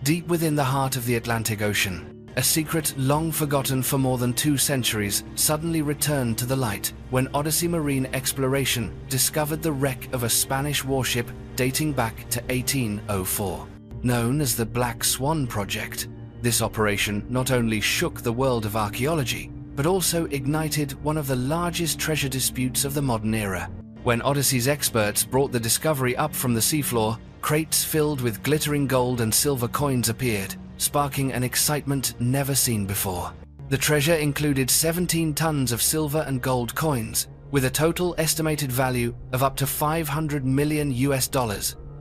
Deep within the heart of the Atlantic Ocean, a secret long forgotten for more than 2 centuries suddenly returned to the light when Odyssey Marine Exploration discovered the wreck of a Spanish warship dating back to 1804. Known as the Black Swan Project, this operation not only shook the world of archaeology, but also ignited one of the largest treasure disputes of the modern era. When Odyssey's experts brought the discovery up from the seafloor, crates filled with glittering gold and silver coins appeared, sparking an excitement never seen before. The treasure included 17 tons of silver and gold coins, with a total estimated value of up to $500 million,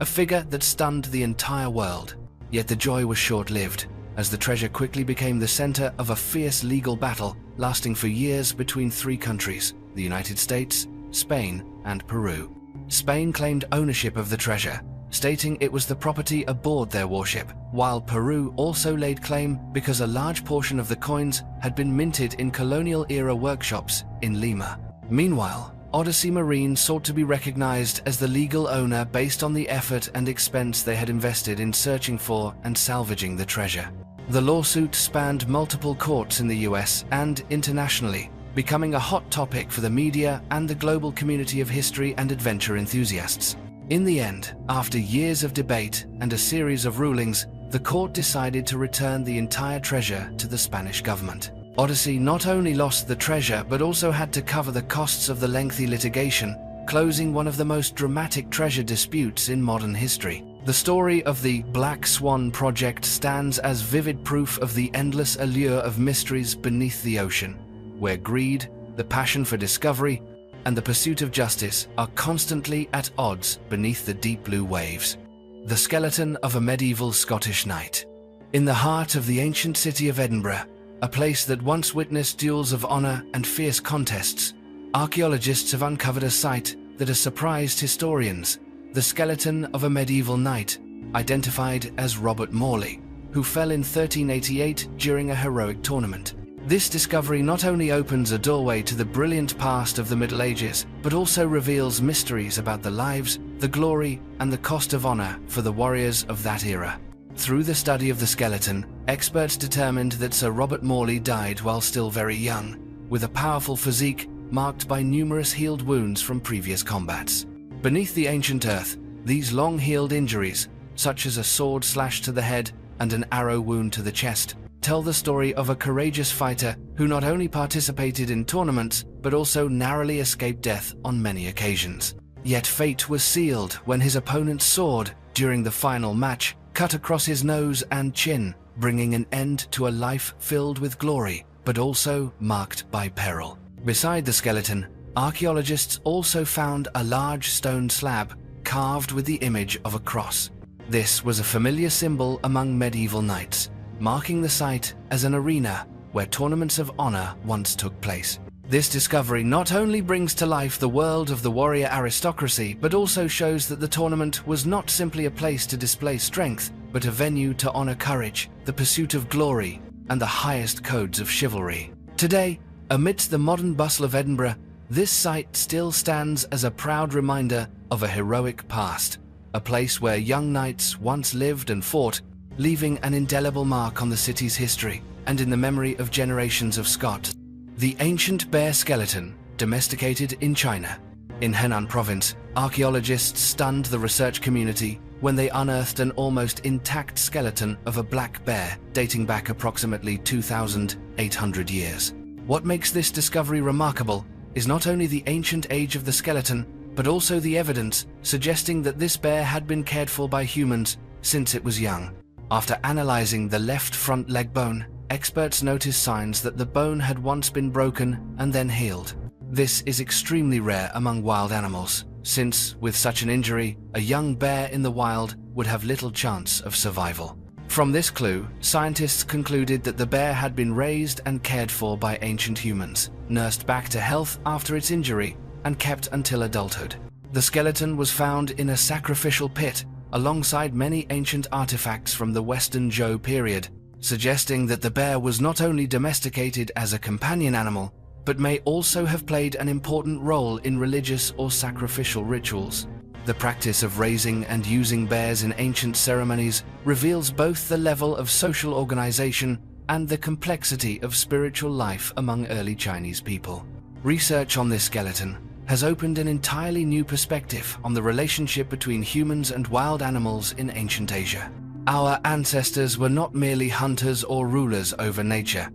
a figure that stunned the entire world. Yet the joy was short-lived, as the treasure quickly became the center of a fierce legal battle lasting for years between 3 countries, the United States, Spain, and Peru. Spain claimed ownership of the treasure, stating it was the property aboard their warship, while Peru also laid claim because a large portion of the coins had been minted in colonial-era workshops in Lima. Meanwhile, Odyssey Marine sought to be recognized as the legal owner based on the effort and expense they had invested in searching for and salvaging the treasure. The lawsuit spanned multiple courts in the US and internationally, becoming a hot topic for the media and the global community of history and adventure enthusiasts. In the end, after years of debate and a series of rulings, the court decided to return the entire treasure to the Spanish government. Odyssey not only lost the treasure but also had to cover the costs of the lengthy litigation, closing one of the most dramatic treasure disputes in modern history. The story of the Black Swan Project stands as vivid proof of the endless allure of mysteries beneath the ocean, where greed, the passion for discovery, and the pursuit of justice are constantly at odds beneath the deep blue waves. The skeleton of a medieval Scottish knight. In the heart of the ancient city of Edinburgh, a place that once witnessed duels of honor and fierce contests, archaeologists have uncovered a site that has surprised historians: the skeleton of a medieval knight, identified as Robert Morley, who fell in 1388 during a heroic tournament. This discovery not only opens a doorway to the brilliant past of the Middle Ages, but also reveals mysteries about the lives, the glory, and the cost of honor for the warriors of that era. Through the study of the skeleton, experts determined that Sir Robert Morley died while still very young, with a powerful physique marked by numerous healed wounds from previous combats. Beneath the ancient earth, these long-healed injuries, such as a sword slash to the head and an arrow wound to the chest, tell the story of a courageous fighter who not only participated in tournaments, but also narrowly escaped death on many occasions. Yet fate was sealed when his opponent's sword, during the final match, cut across his nose and chin, bringing an end to a life filled with glory, but also marked by peril. Beside the skeleton, archaeologists also found a large stone slab carved with the image of a cross. This was a familiar symbol among medieval knights, marking the site as an arena where tournaments of honor once took place. This discovery not only brings to life the world of the warrior aristocracy, but also shows that the tournament was not simply a place to display strength, but a venue to honor courage, the pursuit of glory, and the highest codes of chivalry. Today, amidst the modern bustle of Edinburgh, this site still stands as a proud reminder of a heroic past, a place where young knights once lived and fought, leaving an indelible mark on the city's history and in the memory of generations of Scots. The ancient bear skeleton, domesticated in China. In Henan province, archaeologists stunned the research community when they unearthed an almost intact skeleton of a black bear dating back approximately 2,800 years. What makes this discovery remarkable is not only the ancient age of the skeleton, but also the evidence suggesting that this bear had been cared for by humans since it was young. After analyzing the left front leg bone, experts noticed signs that the bone had once been broken and then healed. This is extremely rare among wild animals, since, with such an injury, a young bear in the wild would have little chance of survival. From this clue, scientists concluded that the bear had been raised and cared for by ancient humans, nursed back to health after its injury, and kept until adulthood. The skeleton was found in a sacrificial pit alongside many ancient artifacts from the Western Zhou period, suggesting that the bear was not only domesticated as a companion animal, but may also have played an important role in religious or sacrificial rituals. The practice of raising and using bears in ancient ceremonies reveals both the level of social organization and the complexity of spiritual life among early Chinese people. Research on this skeleton has opened an entirely new perspective on the relationship between humans and wild animals in ancient Asia. Our ancestors were not merely hunters or rulers over nature.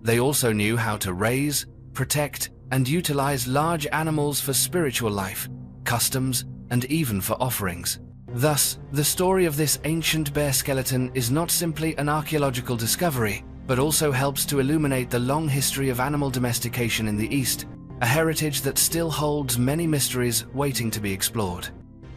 They also knew how to raise, protect, and utilize large animals for spiritual life, customs, and even for offerings. Thus, the story of this ancient bear skeleton is not simply an archaeological discovery, but also helps to illuminate the long history of animal domestication in the East, a heritage that still holds many mysteries waiting to be explored.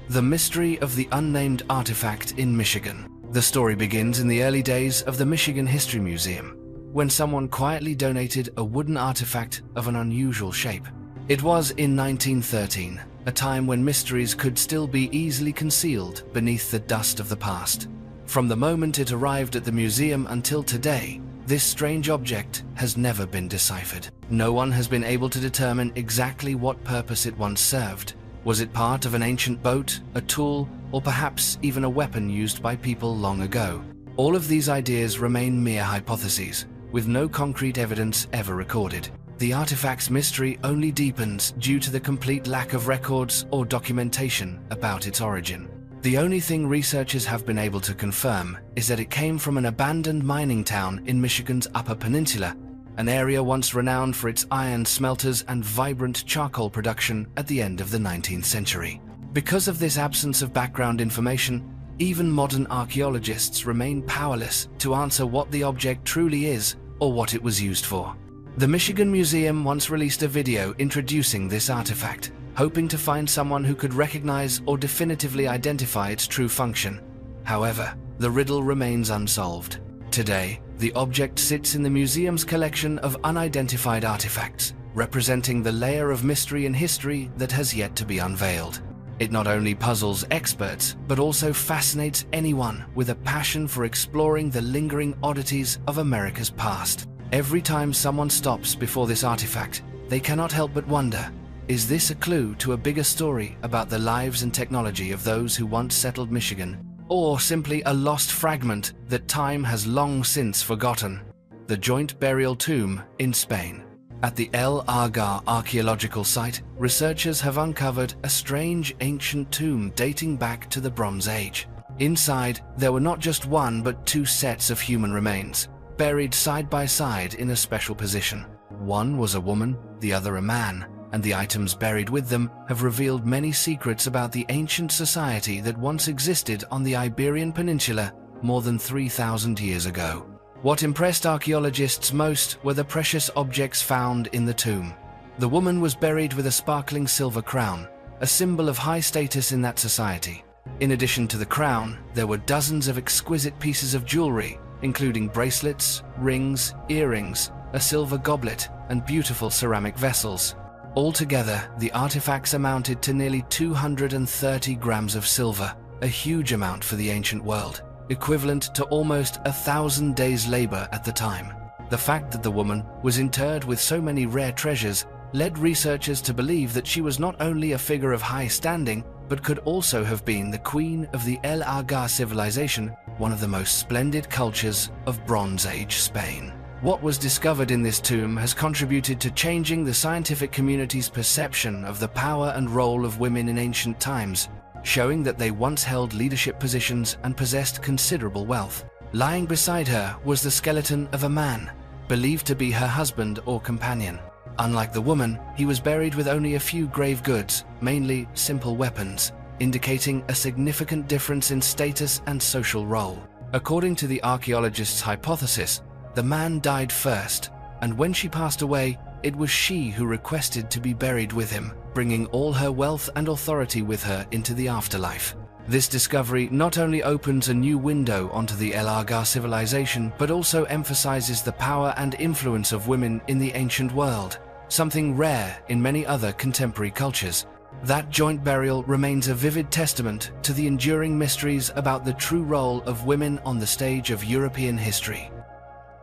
The mystery of the unnamed artifact in Michigan. The story begins in the early days of the Michigan History Museum, when someone quietly donated a wooden artifact of an unusual shape. It was in 1913, a time when mysteries could still be easily concealed beneath the dust of the past. From the moment it arrived at the museum until today, this strange object has never been deciphered. No one has been able to determine exactly what purpose it once served. Was it part of an ancient boat, a tool, or perhaps even a weapon used by people long ago? All of these ideas remain mere hypotheses, with no concrete evidence ever recorded. The artifact's mystery only deepens due to the complete lack of records or documentation about its origin. The only thing researchers have been able to confirm is that it came from an abandoned mining town in Michigan's Upper Peninsula, an area once renowned for its iron smelters and vibrant charcoal production at the end of the 19th century. Because of this absence of background information, even modern archaeologists remain powerless to answer what the object truly is or what it was used for. The Michigan Museum once released a video introducing this artifact, hoping to find someone who could recognize or definitively identify its true function. However, the riddle remains unsolved. Today, the object sits in the museum's collection of unidentified artifacts, representing the layer of mystery and history that has yet to be unveiled. It not only puzzles experts, but also fascinates anyone with a passion for exploring the lingering oddities of America's past. Every time someone stops before this artifact, they cannot help but wonder, is this a clue to a bigger story about the lives and technology of those who once settled Michigan? Or simply a lost fragment that time has long since forgotten? The Joint Burial Tomb in Spain. At the El Argar archaeological site, researchers have uncovered a strange ancient tomb dating back to the Bronze Age. Inside, there were not just one but two sets of human remains, buried side by side in a special position. One was a woman, the other a man, and the items buried with them have revealed many secrets about the ancient society that once existed on the Iberian Peninsula more than 3,000 years ago. What impressed archaeologists most were the precious objects found in the tomb. The woman was buried with a sparkling silver crown, a symbol of high status in that society. In addition to the crown, there were dozens of exquisite pieces of jewelry, including bracelets, rings, earrings, a silver goblet, and beautiful ceramic vessels. Altogether, the artifacts amounted to nearly 230 grams of silver, a huge amount for the ancient world, equivalent to almost 1,000 days' labor at the time. The fact that the woman was interred with so many rare treasures led researchers to believe that she was not only a figure of high standing, but could also have been the queen of the El Argar civilization, one of the most splendid cultures of Bronze Age Spain. What was discovered in this tomb has contributed to changing the scientific community's perception of the power and role of women in ancient times, showing that they once held leadership positions and possessed considerable wealth. Lying beside her was the skeleton of a man, believed to be her husband or companion. Unlike the woman, he was buried with only a few grave goods, mainly simple weapons, indicating a significant difference in status and social role. According to the archaeologists' hypothesis, the man died first, and when she passed away, it was she who requested to be buried with him, bringing all her wealth and authority with her into the afterlife. This discovery not only opens a new window onto the El Argar civilization, but also emphasizes the power and influence of women in the ancient world, something rare in many other contemporary cultures. That joint burial remains a vivid testament to the enduring mysteries about the true role of women on the stage of European history.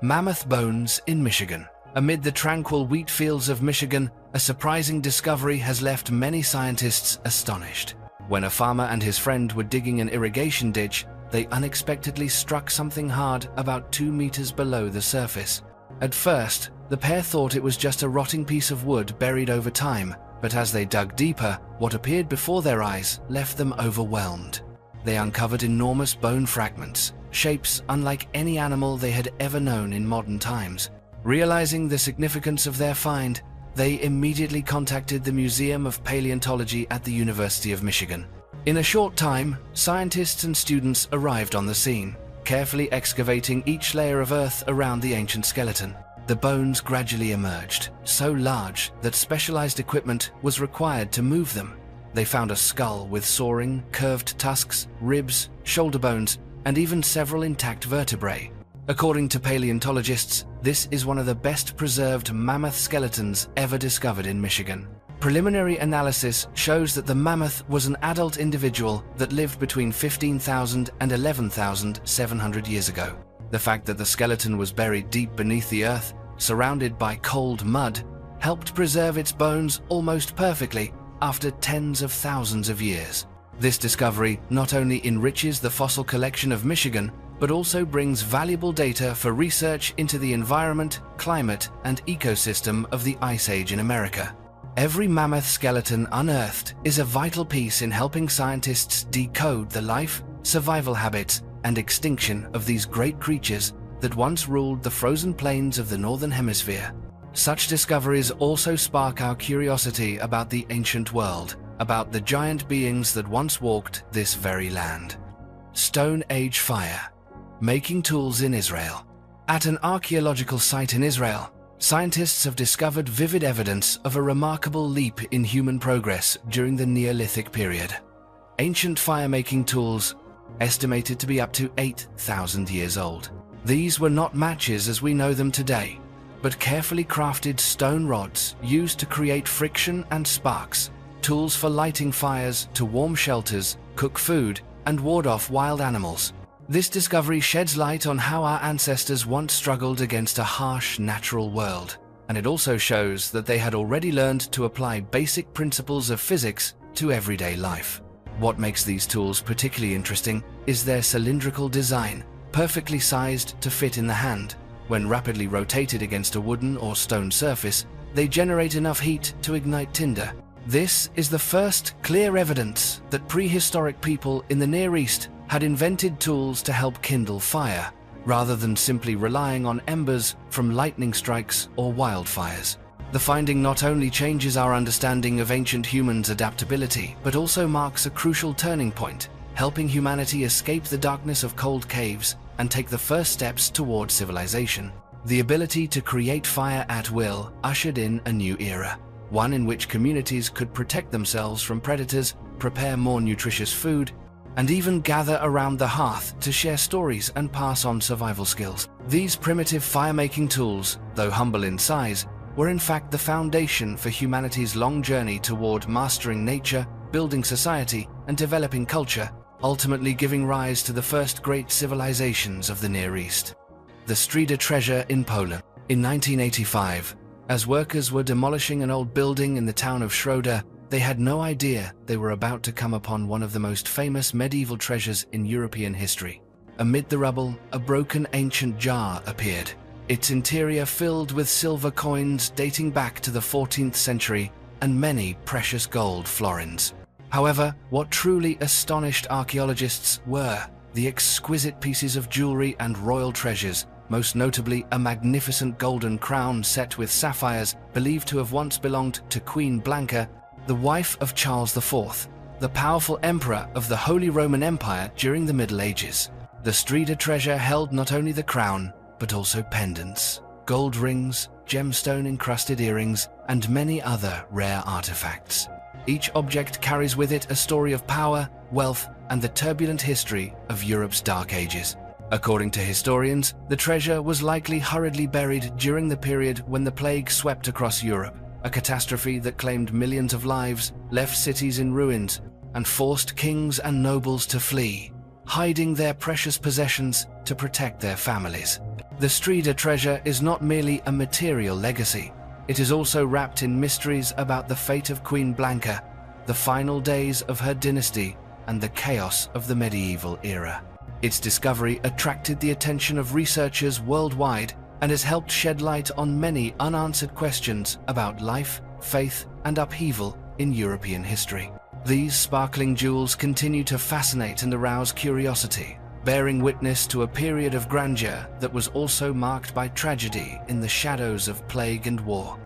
Mammoth bones in Michigan. Amid the tranquil wheat fields of Michigan, a surprising discovery has left many scientists astonished. When a farmer and his friend were digging an irrigation ditch, they unexpectedly struck something hard about 2 meters below the surface. At first, the pair thought it was just a rotting piece of wood buried over time, but as they dug deeper, what appeared before their eyes left them overwhelmed. They uncovered enormous bone fragments, shapes unlike any animal they had ever known in modern times. Realizing the significance of their find, they immediately contacted the Museum of Paleontology at the University of Michigan. In a short time, scientists and students arrived on the scene, carefully excavating each layer of earth around the ancient skeleton. The bones gradually emerged, so large that specialized equipment was required to move them. They found a skull with soaring, curved tusks, ribs, shoulder bones, and even several intact vertebrae. According to paleontologists, this is one of the best preserved mammoth skeletons ever discovered in Michigan. Preliminary analysis shows that the mammoth was an adult individual that lived between 15,000 and 11,700 years ago. The fact that the skeleton was buried deep beneath the earth, surrounded by cold mud, helped preserve its bones almost perfectly after tens of thousands of years. This discovery not only enriches the fossil collection of Michigan, but also brings valuable data for research into the environment, climate, and ecosystem of the Ice Age in America. Every mammoth skeleton unearthed is a vital piece in helping scientists decode the life, survival habits, and extinction of these great creatures that once ruled the frozen plains of the Northern Hemisphere. Such discoveries also spark our curiosity about the ancient world, about the giant beings that once walked this very land. Stone Age fire. Making tools in Israel. At an archaeological site in Israel, scientists have discovered vivid evidence of a remarkable leap in human progress during the Neolithic period. Ancient fire-making tools, estimated to be up to 8,000 years old. These were not matches as we know them today, but carefully crafted stone rods used to create friction and sparks, tools for lighting fires, to warm shelters, cook food, and ward off wild animals. This discovery sheds light on how our ancestors once struggled against a harsh natural world, and it also shows that they had already learned to apply basic principles of physics to everyday life. What makes these tools particularly interesting is their cylindrical design, perfectly sized to fit in the hand. When rapidly rotated against a wooden or stone surface, they generate enough heat to ignite tinder. This is the first clear evidence that prehistoric people in the Near East had invented tools to help kindle fire, rather than simply relying on embers from lightning strikes or wildfires. The finding not only changes our understanding of ancient humans' adaptability, but also marks a crucial turning point, helping humanity escape the darkness of cold caves and take the first steps toward civilization. The ability to create fire at will ushered in a new era, one in which communities could protect themselves from predators, prepare more nutritious food, and even gather around the hearth to share stories and pass on survival skills. These primitive fire-making tools, though humble in size, were in fact the foundation for humanity's long journey toward mastering nature, building society, and developing culture, ultimately giving rise to the first great civilizations of the Near East. The Strida treasure in Poland. In 1985, as workers were demolishing an old building in the town of Schroeder, they had no idea they were about to come upon one of the most famous medieval treasures in European history. Amid the rubble, a broken ancient jar appeared. its interior filled with silver coins dating back to the 14th century and many precious gold florins. However, what truly astonished archaeologists were the exquisite pieces of jewelry and royal treasures, most notably a magnificent golden crown set with sapphires believed to have once belonged to Queen Blanca, the wife of Charles IV, the powerful emperor of the Holy Roman Empire during the Middle Ages. The Strida treasure held not only the crown, but also pendants, gold rings, gemstone-encrusted earrings, and many other rare artifacts. Each object carries with it a story of power, wealth, and the turbulent history of Europe's Dark Ages. According to historians, the treasure was likely hurriedly buried during the period when the plague swept across Europe, a catastrophe that claimed millions of lives, left cities in ruins, and forced kings and nobles to flee, hiding their precious possessions to protect their families. The Strida treasure is not merely a material legacy. It is also wrapped in mysteries about the fate of Queen Blanca, the final days of her dynasty, and the chaos of the medieval era. Its discovery attracted the attention of researchers worldwide and has helped shed light on many unanswered questions about life, faith, and upheaval in European history. These sparkling jewels continue to fascinate and arouse curiosity, bearing witness to a period of grandeur that was also marked by tragedy in the shadows of plague and war.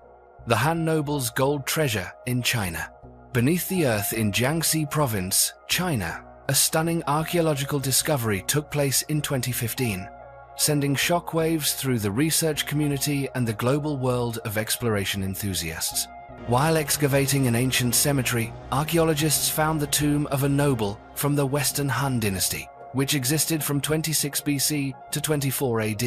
The Han Noble's gold treasure in China. Beneath the earth in Jiangxi Province, China, a stunning archaeological discovery took place in 2015, sending shockwaves through the research community and the global world of exploration enthusiasts. While excavating an ancient cemetery, archaeologists found the tomb of a noble from the Western Han dynasty, which existed from 26 BC to 24 AD.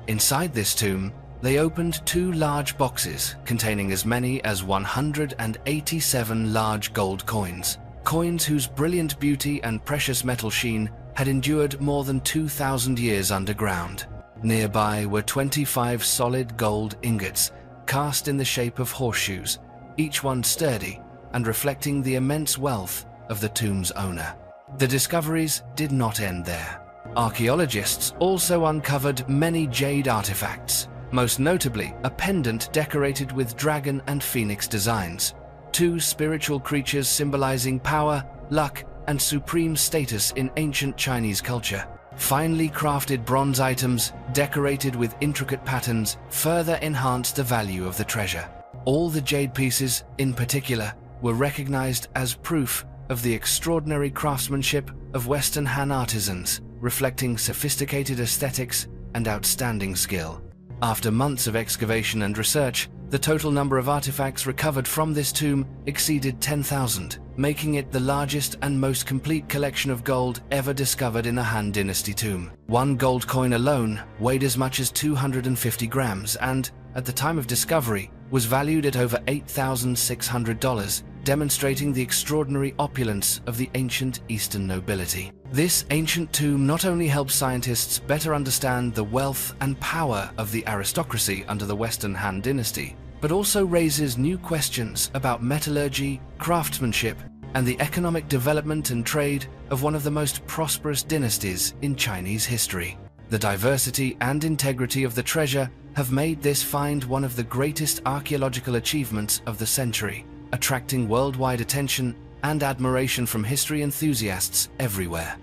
Inside this tomb, they opened two large boxes containing as many as 187 large gold coins, coins whose brilliant beauty and precious metal sheen had endured more than 2,000 years underground. Nearby were 25 solid gold ingots cast in the shape of horseshoes, each one sturdy and reflecting the immense wealth of the tomb's owner. The discoveries did not end there. Archaeologists also uncovered many jade artifacts, most notably a pendant decorated with dragon and phoenix designs, two spiritual creatures symbolizing power, luck, and supreme status in ancient Chinese culture. Finely crafted bronze items decorated with intricate patterns further enhanced the value of the treasure. All the jade pieces, in particular, were recognized as proof of the extraordinary craftsmanship of Western Han artisans, reflecting sophisticated aesthetics and outstanding skill. After months of excavation and research, the total number of artifacts recovered from this tomb exceeded 10,000, making it the largest and most complete collection of gold ever discovered in a Han Dynasty tomb. One gold coin alone weighed as much as 250 grams and, at the time of discovery, was valued at over $8,600, demonstrating the extraordinary opulence of the ancient Eastern nobility. This ancient tomb not only helps scientists better understand the wealth and power of the aristocracy under the Western Han Dynasty, but also raises new questions about metallurgy, craftsmanship, and the economic development and trade of one of the most prosperous dynasties in Chinese history. The diversity and integrity of the treasure have made this find one of the greatest archaeological achievements of the century, attracting worldwide attention and admiration from history enthusiasts everywhere.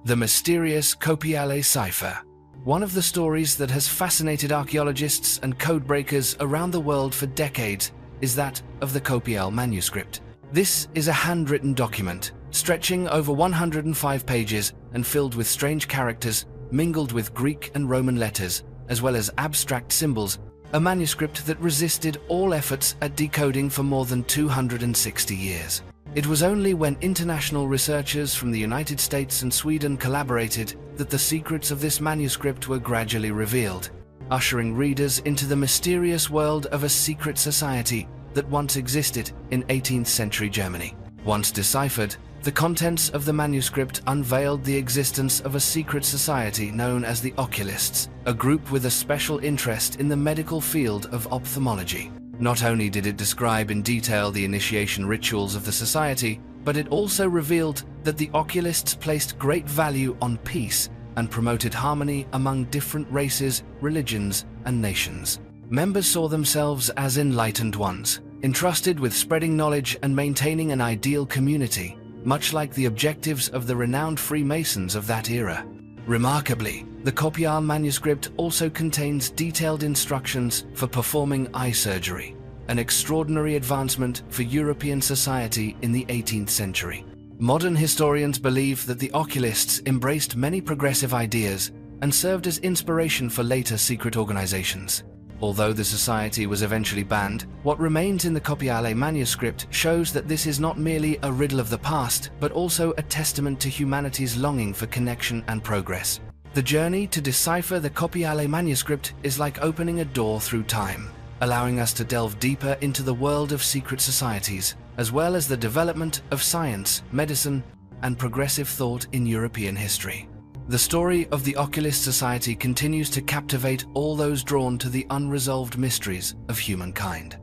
The mysterious Copiale cipher. One of the stories that has fascinated archaeologists and codebreakers around the world for decades is that of the Copiale manuscript. This is a handwritten document, stretching over 105 pages and filled with strange characters mingled with Greek and Roman letters, as well as abstract symbols, a manuscript that resisted all efforts at decoding for more than 260 years. It was only when international researchers from the United States and Sweden collaborated that the secrets of this manuscript were gradually revealed, ushering readers into the mysterious world of a secret society that once existed in 18th century Germany. Once deciphered, the contents of the manuscript unveiled the existence of a secret society known as the Oculists, a group with a special interest in the medical field of ophthalmology. Not only did it describe in detail the initiation rituals of the society, but it also revealed that the Oculists placed great value on peace and promoted harmony among different races, religions, and nations. Members saw themselves as enlightened ones, entrusted with spreading knowledge and maintaining an ideal community, much like the objectives of the renowned Freemasons of that era. Remarkably, the Copiale manuscript also contains detailed instructions for performing eye surgery, an extraordinary advancement for European society in the 18th century. Modern historians believe that the oculists embraced many progressive ideas and served as inspiration for later secret organizations. Although the society was eventually banned, what remains in the Copiale manuscript shows that this is not merely a riddle of the past, but also a testament to humanity's longing for connection and progress. The journey to decipher the Copiale manuscript is like opening a door through time, allowing us to delve deeper into the world of secret societies, as well as the development of science, medicine, and progressive thought in European history. The story of the Oculist Society continues to captivate all those drawn to the unresolved mysteries of humankind.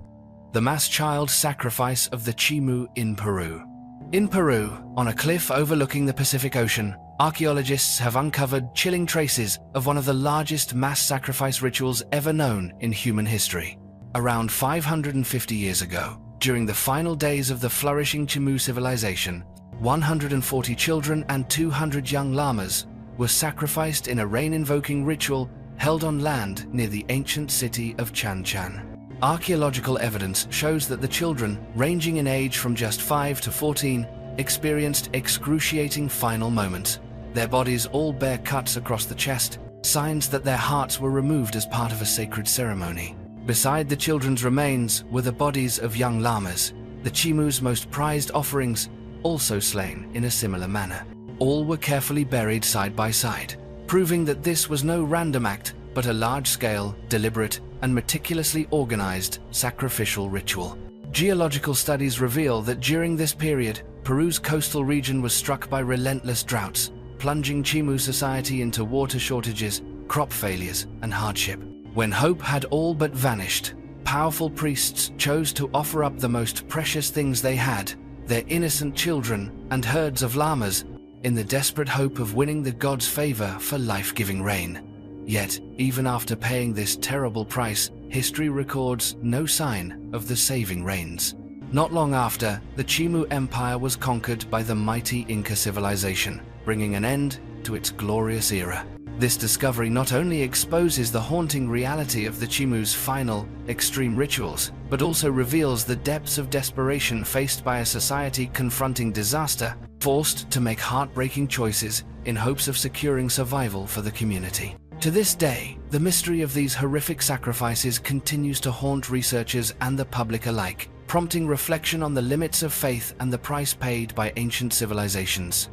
The mass child sacrifice of the Chimu in Peru. In Peru, on a cliff overlooking the Pacific Ocean, archaeologists have uncovered chilling traces of one of the largest mass sacrifice rituals ever known in human history. Around 550 years ago, during the final days of the flourishing Chimu civilization, 140 children and 200 young llamas were sacrificed in a rain-invoking ritual held on land near the ancient city of Chan Chan. Archaeological evidence shows that the children, ranging in age from just 5 to 14, experienced excruciating final moments. Their bodies all bear cuts across the chest, signs that their hearts were removed as part of a sacred ceremony. Beside the children's remains were the bodies of young llamas, the Chimu's most prized offerings, also slain in a similar manner. All were carefully buried side by side, proving that this was no random act, but a large-scale, deliberate, and meticulously organized sacrificial ritual. Geological studies reveal that during this period, Peru's coastal region was struck by relentless droughts, plunging Chimu society into water shortages, crop failures, and hardship. When hope had all but vanished, powerful priests chose to offer up the most precious things they had, their innocent children and herds of llamas, in the desperate hope of winning the gods' favor for life-giving rain. Yet, even after paying this terrible price, history records no sign of the saving rains. Not long after, the Chimu Empire was conquered by the mighty Inca civilization, bringing an end to its glorious era. This discovery not only exposes the haunting reality of the Chimu's final, extreme rituals, but also reveals the depths of desperation faced by a society confronting disaster, forced to make heartbreaking choices in hopes of securing survival for the community. To this day, the mystery of these horrific sacrifices continues to haunt researchers and the public alike, prompting reflection on the limits of faith and the price paid by ancient civilizations.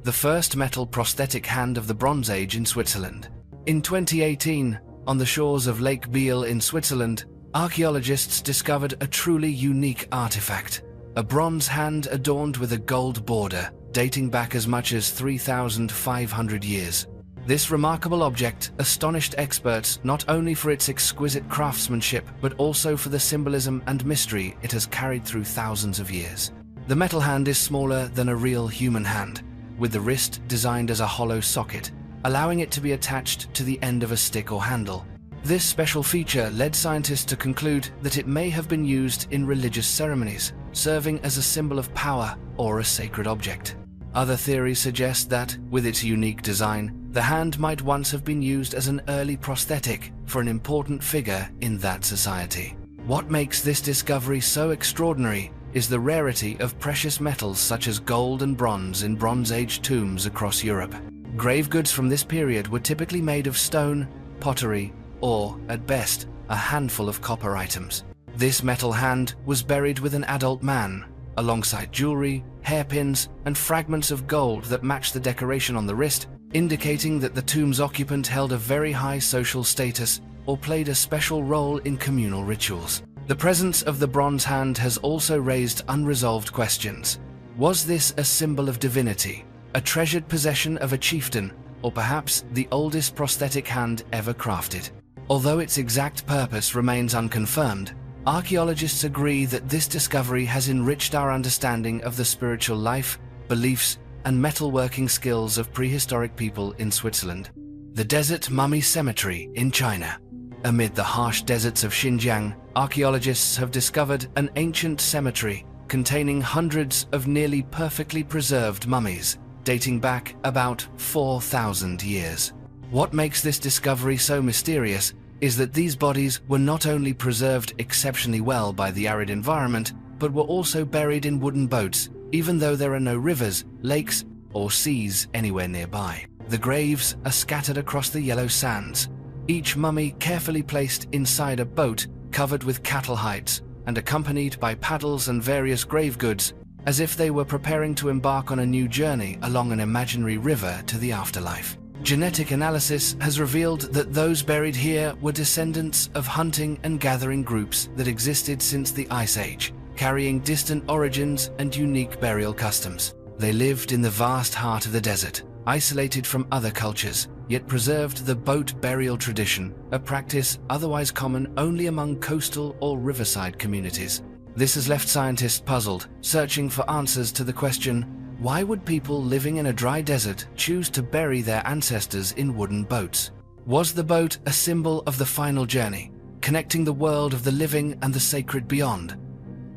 The first metal prosthetic hand of the Bronze Age in Switzerland. In 2018, on the shores of Lake Biel in Switzerland, archaeologists discovered a truly unique artifact, a bronze hand adorned with a gold border, dating back as much as 3,500 years. This remarkable object astonished experts not only for its exquisite craftsmanship, but also for the symbolism and mystery it has carried through thousands of years. The metal hand is smaller than a real human hand, with the wrist designed as a hollow socket, allowing it to be attached to the end of a stick or handle. This special feature led scientists to conclude that it may have been used in religious ceremonies, serving as a symbol of power or a sacred object. Other theories suggest that, with its unique design, the hand might once have been used as an early prosthetic for an important figure in that society. What makes this discovery so extraordinary is the rarity of precious metals such as gold and bronze in Bronze Age tombs across Europe. Grave goods from this period were typically made of stone, pottery, or, at best, a handful of copper items. This metal hand was buried with an adult man, alongside jewelry, hairpins, and fragments of gold that matched the decoration on the wrist, indicating that the tomb's occupant held a very high social status or played a special role in communal rituals. The presence of the bronze hand has also raised unresolved questions. Was this a symbol of divinity, a treasured possession of a chieftain, or perhaps the oldest prosthetic hand ever crafted? Although its exact purpose remains unconfirmed, archaeologists agree that this discovery has enriched our understanding of the spiritual life, beliefs, and metalworking skills of prehistoric people in Switzerland. The Desert Mummy Cemetery in China. Amid the harsh deserts of Xinjiang, archaeologists have discovered an ancient cemetery containing hundreds of nearly perfectly preserved mummies, dating back about 4,000 years. What makes this discovery so mysterious is that these bodies were not only preserved exceptionally well by the arid environment, but were also buried in wooden boats, even though there are no rivers, lakes, or seas anywhere nearby. The graves are scattered across the yellow sands, each mummy carefully placed inside a boat covered with cattle hides and accompanied by paddles and various grave goods, as if they were preparing to embark on a new journey along an imaginary river to the afterlife. Genetic analysis has revealed that those buried here were descendants of hunting and gathering groups that existed since the Ice Age, carrying distant origins and unique burial customs. They lived in the vast heart of the desert, isolated from other cultures, yet preserved the boat burial tradition, a practice otherwise common only among coastal or riverside communities. This has left scientists puzzled, searching for answers to the question, why would people living in a dry desert choose to bury their ancestors in wooden boats? Was the boat a symbol of the final journey, connecting the world of the living and the sacred beyond?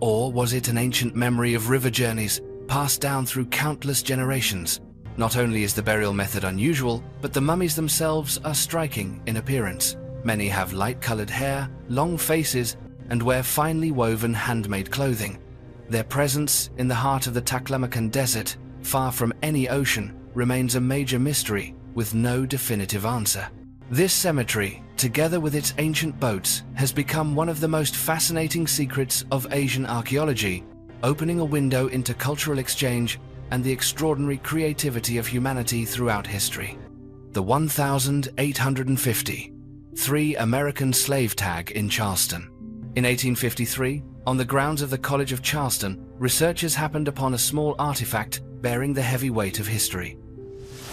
Or was it an ancient memory of river journeys passed down through countless generations? Not only is the burial method unusual, but the mummies themselves are striking in appearance. Many have light-colored hair, long faces, and wear finely woven handmade clothing. Their presence in the heart of the Taklamakan Desert, far from any ocean, remains a major mystery with no definitive answer. This cemetery, together with its ancient boats, has become one of the most fascinating secrets of Asian archaeology, opening a window into cultural exchange and the extraordinary creativity of humanity throughout history. The 1850 3 American slave tag in Charleston. In 1853, on the grounds of the College of Charleston, researchers happened upon a small artifact bearing the heavy weight of history.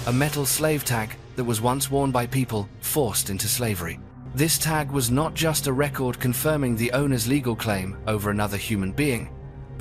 A metal slave tag that was once worn by people forced into slavery. This tag was not just a record confirming the owner's legal claim over another human being,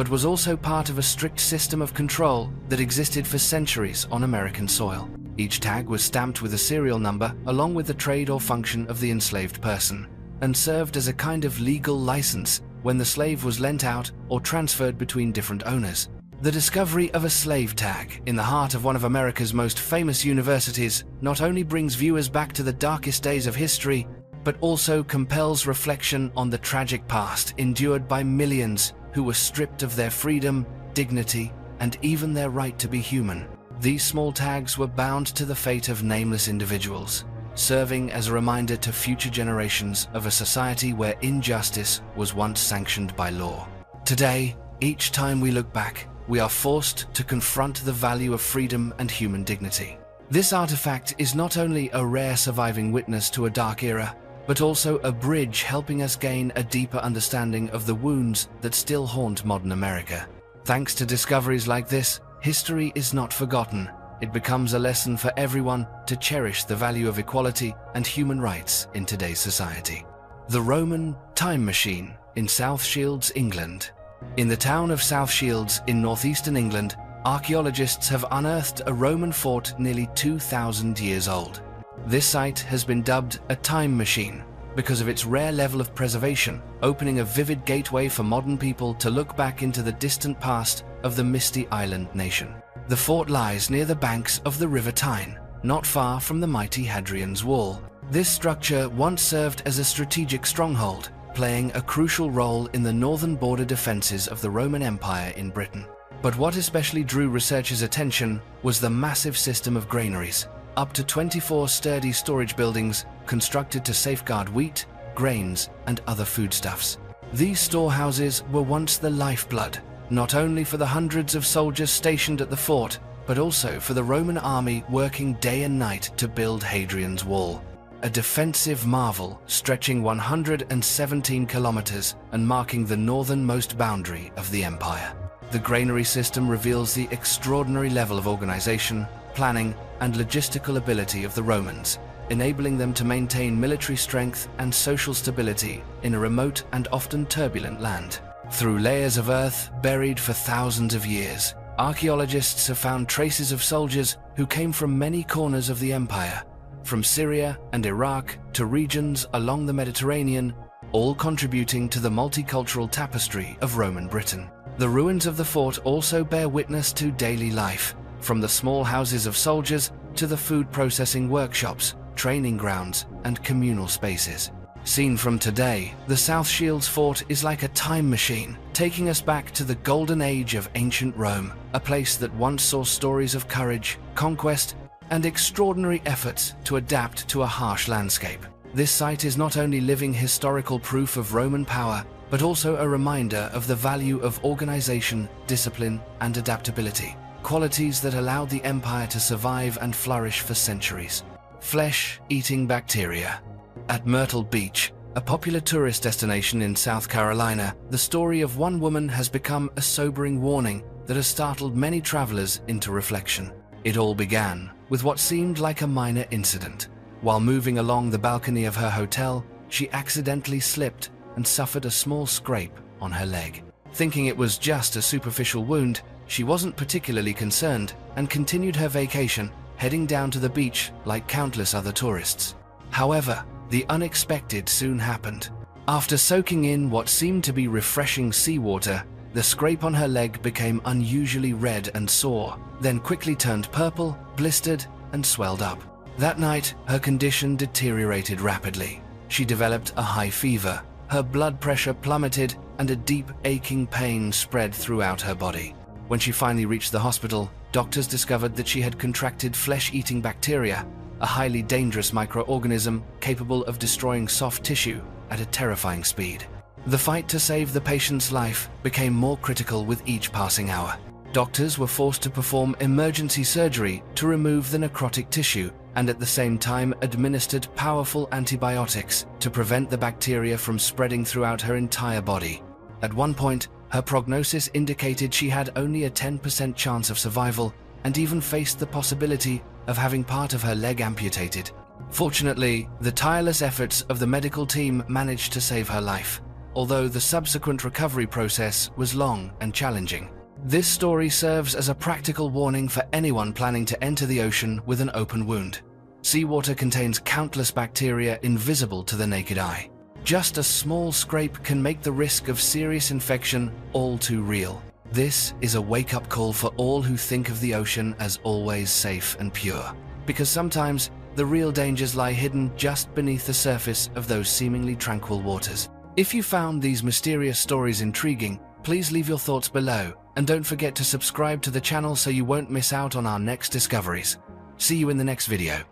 but was also part of a strict system of control that existed for centuries on American soil. Each tag was stamped with a serial number along with the trade or function of the enslaved person, and served as a kind of legal license when the slave was lent out or transferred between different owners. The discovery of a slave tag in the heart of one of America's most famous universities not only brings viewers back to the darkest days of history, but also compels reflection on the tragic past endured by millions who were stripped of their freedom, dignity, and even their right to be human. These small tags were bound to the fate of nameless individuals, serving as a reminder to future generations of a society where injustice was once sanctioned by law. Today, each time we look back, we are forced to confront the value of freedom and human dignity. This artifact is not only a rare surviving witness to a dark era, but also a bridge helping us gain a deeper understanding of the wounds that still haunt modern America. Thanks to discoveries like this, history is not forgotten. It becomes a lesson for everyone to cherish the value of equality and human rights in today's society. The Roman Time Machine in South Shields, England. In the town of South Shields in northeastern England, archaeologists have unearthed a Roman fort nearly 2,000 years old. This site has been dubbed a time machine because of its rare level of preservation, opening a vivid gateway for modern people to look back into the distant past of the misty island nation. The fort lies near the banks of the River Tyne, not far from the mighty Hadrian's Wall. This structure once served as a strategic stronghold, playing a crucial role in the northern border defenses of the Roman Empire in Britain. But what especially drew researchers' attention was the massive system of granaries, up to 24 sturdy storage buildings constructed to safeguard wheat, grains, and other foodstuffs. These storehouses were once the lifeblood, not only for the hundreds of soldiers stationed at the fort, but also for the Roman army working day and night to build Hadrian's Wall, a defensive marvel stretching 117 kilometers and marking the northernmost boundary of the empire. The granary system reveals the extraordinary level of organization, planning, and logistical ability of the Romans, enabling them to maintain military strength and social stability in a remote and often turbulent land. Through layers of earth buried for thousands of years, Archaeologists have found traces of soldiers who came from many corners of the empire, from Syria and Iraq to regions along the Mediterranean, all contributing to the multicultural tapestry of Roman Britain. The ruins of the fort also bear witness to daily life, from the small houses of soldiers to the food processing workshops, training grounds, and communal spaces. Seen from today, the South Shields Fort is like a time machine, taking us back to the golden age of ancient Rome, a place that once saw stories of courage, conquest, and extraordinary efforts to adapt to a harsh landscape. This site is not only living historical proof of Roman power, but also a reminder of the value of organization, discipline, and adaptability, qualities that allowed the empire to survive and flourish for centuries. Flesh-eating bacteria. At Myrtle Beach, a popular tourist destination in South Carolina, the story of one woman has become a sobering warning that has startled many travelers into reflection. It all began with what seemed like a minor incident. While moving along the balcony of her hotel, she accidentally slipped and suffered a small scrape on her leg. Thinking it was just a superficial wound, she wasn't particularly concerned and continued her vacation, heading down to the beach like countless other tourists. However, the unexpected soon happened. After soaking in what seemed to be refreshing seawater, the scrape on her leg became unusually red and sore, then quickly turned purple, blistered, and swelled up. That night, her condition deteriorated rapidly. She developed a high fever, her blood pressure plummeted, and a deep, aching pain spread throughout her body. When she finally reached the hospital, doctors discovered that she had contracted flesh-eating bacteria, a highly dangerous microorganism capable of destroying soft tissue at a terrifying speed. The fight to save the patient's life became more critical with each passing hour. Doctors were forced to perform emergency surgery to remove the necrotic tissue and at the same time administered powerful antibiotics to prevent the bacteria from spreading throughout her entire body. At one point, her prognosis indicated she had only a 10% chance of survival and even faced the possibility of having part of her leg amputated. Fortunately, the tireless efforts of the medical team managed to save her life, although the subsequent recovery process was long and challenging. This story serves as a practical warning for anyone planning to enter the ocean with an open wound. Seawater contains countless bacteria invisible to the naked eye. Just a small scrape can make the risk of serious infection all too real. This is a wake-up call for all who think of the ocean as always safe and pure, because sometimes the real dangers lie hidden just beneath the surface of those seemingly tranquil waters. If you found these mysterious stories intriguing, please leave your thoughts below, and don't forget to subscribe to the channel so you won't miss out on our next discoveries. See you in the next video.